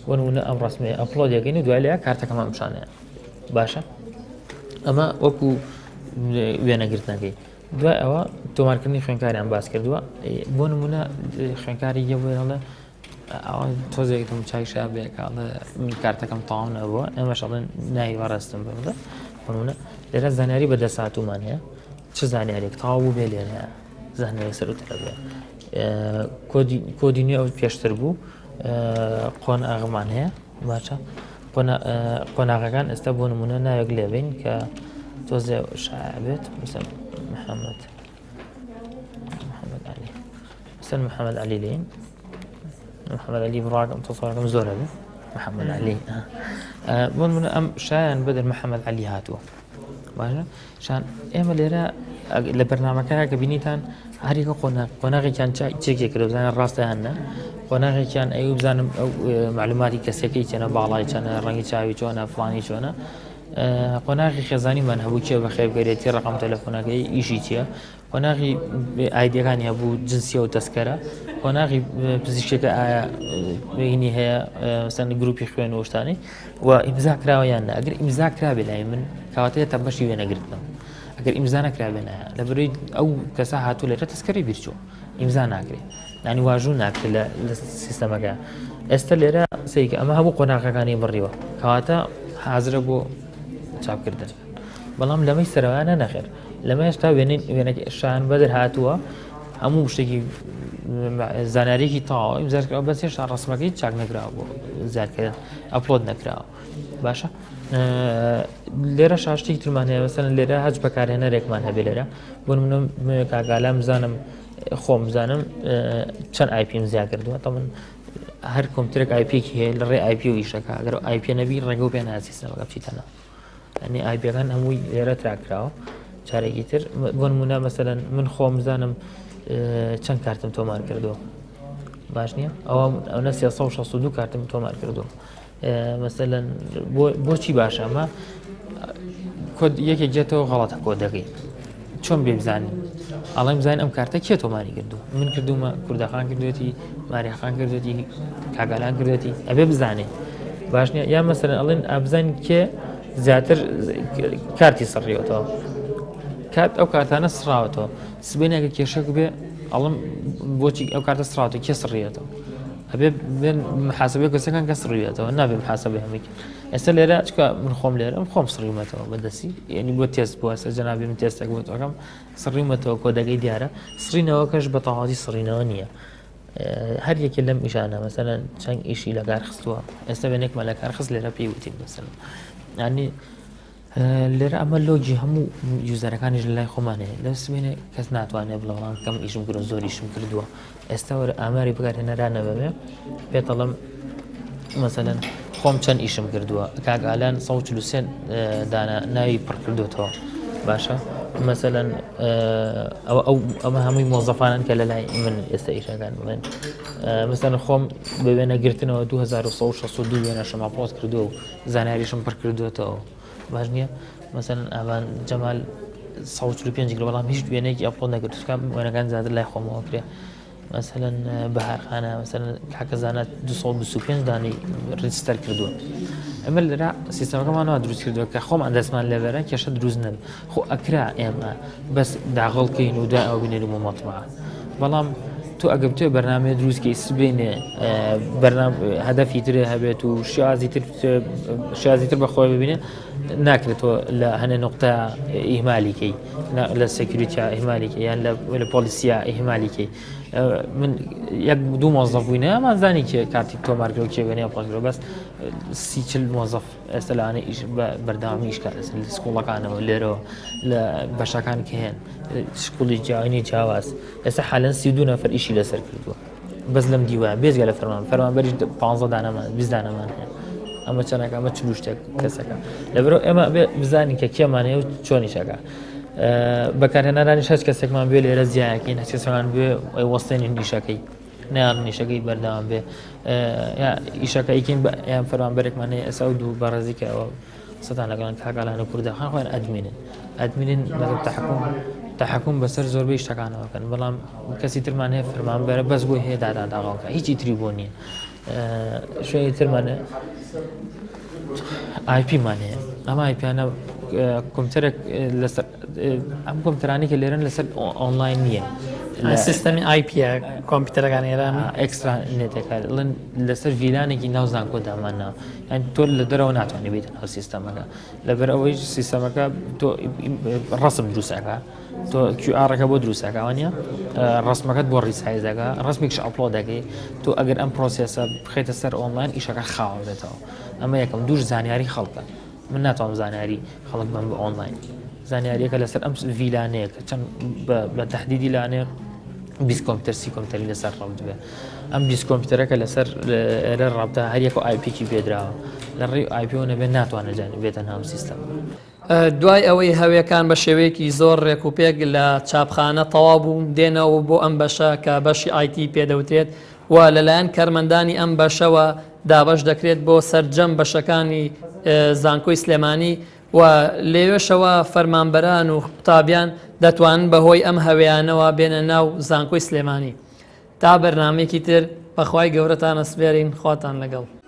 بۆ نمونە ئەم ڕسمەیە ئەپلۆدەکەین و دوای لێیە کارتەکەمان پیشانەیە باشە ئەمە وەکو وێنەگرتنەکەی دوای ئەوە تۆمارکردنی خوێنکاریان باس کردووە بۆ نمونە خوێنکاری یەوێڵە تۆزێکم چایشا بێکڵە کارتەکەم تاوا نەبووە ئێمەشەڵێن ناوی وەڕاستم بەڵە بۆنمونە لێرە زانیاری بەدەساتومان هەیە چ زانیارێک تاوا بوو بێ لێرە زانیاری سەرترە بێ کۆدی نوێ ئەو پێشتر بوو قۆناغمان هەیە باشە قۆناغەکان ئێستا بۆ نمونە ناوێک لێبین کە تۆزێ شایبێت مثل محەممەد علی مثل محەممەد علی لین محەممەد علی بڕاکەم تۆسەکەم زۆرە بێ محەممەد علی بۆ نمونە ئەم شایان بدر محەممەد علی هاتووە باشە شان ئێمە لێرە لە بەرنامەکەیە کە بینیتان هەریکە قۆناغێکیان چێکێک کرد بزانە ڕاستەیان نە قۆناغێکیان ئەو بزانم ئەو معلوماتی کەسێکی چێنە باڵای چەنە ڕەنگی چاوی چۆنە فڵانی چۆنە قۆناغی خێزانیمان هەبوو چێ بە خێبگەرێتی ڕقم تەلەفۆنەکەی ئیشی چییە قۆناغی ئایدیەکانی هەبوو جنسیە و تەسکەرە قۆناغی پزیشکەکە ئایا بینی هەیە سەن گروپی خوێن و شتانی و ئیمزا کراوەیان نە ئەگەر ئیمزا کرابێ لای من کەواتەیە تا بەشی وێنەگرتنەوە ئەگەر ئیمزا نەکرابێنە لەبەرەوەی ئەو کەسە هاتوو لێرە تەسکەری بیرچوو ئیمزا ناکرێت نانی واژوو ناکرێت لە سیستەمەکە ئێستا لێرە سەیکە ئەمە هەموو قۆناغەکانی بڕیوە کەواتە حازرە بۆ چاپکردن بەڵام لەمەی سەرەوەیانە نەخێر لەمە هێشتا وێنەی شان بەدر هاتووە هەموو شتێکی زانیارێکی تاوە ئیمزارکراوە بەس هێشتا ڕسمەکەی چاک نەکراوە بۆ زیادکردن ئەپلۆد نەکراوە باشە لێرە شاشتێکی ترمان هەیە مەسەلەن لێرە هەج بەکارهێنەرێکمان هەبێ لێرە بۆ نمونە کاگالام بزانم خۆم بزانم چەند ئایپیم زیاد کردووە تەمەن هەر کۆمپیوتەرێک ئایپێکی هەیە لە ڕێ ئایپی و ئیشەکە ئەگەر ئایپێ نەبی ڕێگە و پێ ناسیستەمەکە بچیتەنە ئەنی ئایپەکان هەمووی لێرە تراکراوە چارێکی تر بۆ نمونە مەسەلەن من خۆم بزانم چەند کارتم تۆمار کردووە باش نییە ئەوە 362 کارتم تۆمار کردووە مەسەلەن بۆچی باشە ئەمە کۆد یەکێک جێتەوە غەڵەتە کۆدەکەی چۆن بێ بزانین ئەڵێم بزانین ئەم کارتە کێ تۆماری کردو من کردومە کوردەخان کردوێتی ماریخان کردوێتی کاگالان کردوێتی ئەبێ بزانێ باش نییە یا مەسەلەن ئەڵێن ئابزانین کێ زیاتر کارتی سڕیەوەتەوە کات ئەو کارتانە سڕاوەتەوە سبینێکە کێشەک بێ ئەڵم بۆچی ئەو کارتە سڕاتە کێ سڕیێتەوە ئەبێ بێن محاسبەی کەسەکان کە سڕیێتەوە نابێ محاسبەی هەمێک ئێستا لێرە چکە من خۆم لێرە خۆم سڕیومەتەوە بەدەستی یعنی بۆ تێست بووە ئێستا جەنابی من تێستێک بۆ تۆکەم سڕیومەتەوە کۆدەگەی دیارە سڕینەوەکەش بە تەواوی سڕینەوە نییە هەر یەکێ لەم ئیشانە مەسەلەن چەند ئیشی لە کار خستووە ئێستا بێنێکمە لە کار خست لێرە پێی وتین مەسەلەن ینی لێرە ئەمە لۆجی هەموو یوزەرەکانیش لە لای خۆمانەیە لە سبینێ کەس ناتوانێت بڵەوان کەم ئیشم کرد زۆریشم کردووە ئێستا وەرە ئاماری بەکارهێنەرانە بەبێ پێتەڵم مەسەلەن خۆم چەند ئیشم کردووە کاگالان 143 دانە ناوی پڕ کردوێتەوە باشە مەسەلەن ئەمە هەمووی مۆزەفانان کە لە لای من ئێستا ئیشەکان من مەسەلەن خۆم بوێنە گرتنەوە 2162 وێنە شەما پۆست کردو و زانیاریشم پڕ کردوێتەوە باش نییە مەسەلەن ئەوان جەمال 145 بەڵام هیچ وێنێکی ئەپۆ نەگرتوکە وێنەکان زیاتر لای خۆمەوە کرێ مەسەلەن بەهارخانە مەسەلەن کاکەزانە 225 دانی ڕیجستەر کردووە ئەمە لەرا سیستەمەکەمانەوە دروست کردووە کە خۆمان دەستمان لێبەرە کێشە دروست نەبێ خۆ ئەکرا ئێمە بەس داغڵکەین و دوای ئەو بینێرم و مەتمەعە بەڵام تۆ ئەگە بتوێ بەرنامەیە دروستکەی سبێنێ هەدەفی ترێ هەبێت و شازی تر بەخۆی ببینێ ناکرێتەوە لە هەنێ نقطە ئیهمالیکەی لە سێکیوریتیا ئیهمالیکەی یان لە پۆلیسیا ئیهمالیکەی من یەک دوو مۆزەف بووینە ئەمانزانی کێ کارتی تۆمارکرەوە کێ وێنەیە پۆستکرەوە بەس 30-40 مۆزەف ئێستا لەوانەیە ئیش بەردەوامی ئیشکار لە سکوڵەکانەوە لێرەوە لە بەشەکان کە هێن شکوڵی جیاوانی جیاواز ئێستا حالەن 32 نەفەر ئیشی لەسەر کردووە بەس لەم دیوە بێزگە لە فەرمانبەریش 15 دانەمان 20 دانەمان هەیە ئەمە چەندێک ئەمە چ شتێک کەسەکە لەبەرەوە ئێمە بزانین کە کێمانەیە و چۆنیشەکە بەکارهێنەرانی هەچ کەسێکمان بێ لێرە زیایەکەین هەچ کەسەکان بێ وەستێنین نیشەکەی نیان نیشەکەی بەردەوام بێ ئیشەکەیکەین یان فەرمانبەرێکمانەیە ئێستا و دوو بەڕێزیکە ئەوە سەتان لەگەڵان کاگالانە کوردەخان خۆیان ئەدمینن تەحەکوم بەسەر زۆربەی شتەکانەوەکەن بەڵام کەسی ترمان هەیە فەرمانبەرە بەس بۆی هەیە داداداغاوکە هیچی تری بۆ نییە شوێنی ترمانە آیپیمان هەیە ئەمە آیپیانە کۆمپیوتەرێک لەسەر ئەم کۆمپیوتەرانی کە لێرەن لەسەر ئۆنلاین نییە سیستەمی آیپیە کۆمپیوتەرەکان ئێران ئەکسترا نێتەکە لەسەر ڤیلانێکی ناو زانکۆدامانەوە یان تۆ لە دەرەوە ناتوانێت بێتە ناو سیستەمەکە لەبەر ئەوەی سیستەمەکە تۆ ڕسم دروستەکە تۆ QR-ەکە بۆ دروستەکە نیە ڕسمەکەت بۆ ڕیسایزەکە ڕسمێکش ئەپلۆد دەکەی تۆ ئەگەر ئەم پرۆسێسە بخێتە سەر ئۆنلاین ئیشەکە خاوە بێتەوە ئەمە یەکەم دووش زانیاری خەڵکە من ناتوانم زانیاری خەڵک بم بە ئۆنلاین زانیاریەکە لەسەر ئەم ڤیلانەیە کە چەند بە تەحدیدی لانێ 20 کۆمپیوتەر 30 کۆمپیوتەری لەسەر ڕەوت بێ ئەم 20 کۆمپیوتەرەکە لەسەر ئێرە ڕابتە هەر یەک و آیپێکی پێدراوە لە ڕێی آیپۆ نەبێ ناتوانێت بێتە ناو سیستەم دوای ئەوەی هەویەکان بە شێوەیەکی زۆر ڕێکوپێک لە چاپخانە تەواو بوو دێنەوە بۆ ئەم بەشە کە بەشی آیتی پێدەوترێت و لەلایەن کارمەندانی ئەم بەشەوە دابەش دەکرێت بۆ سەرجەم بەشەکانی زانکۆی سلێمانی و لێوێشەوە فەرمانبەران و قوتابیان دەتوانن بەهۆی ئەم هەویانەوە بێنە ناو زانکۆی سلێمانی تا بەرنامەیەکی تر بەخوای گەورەتان ئەسپێرین خواتان لەگەڵ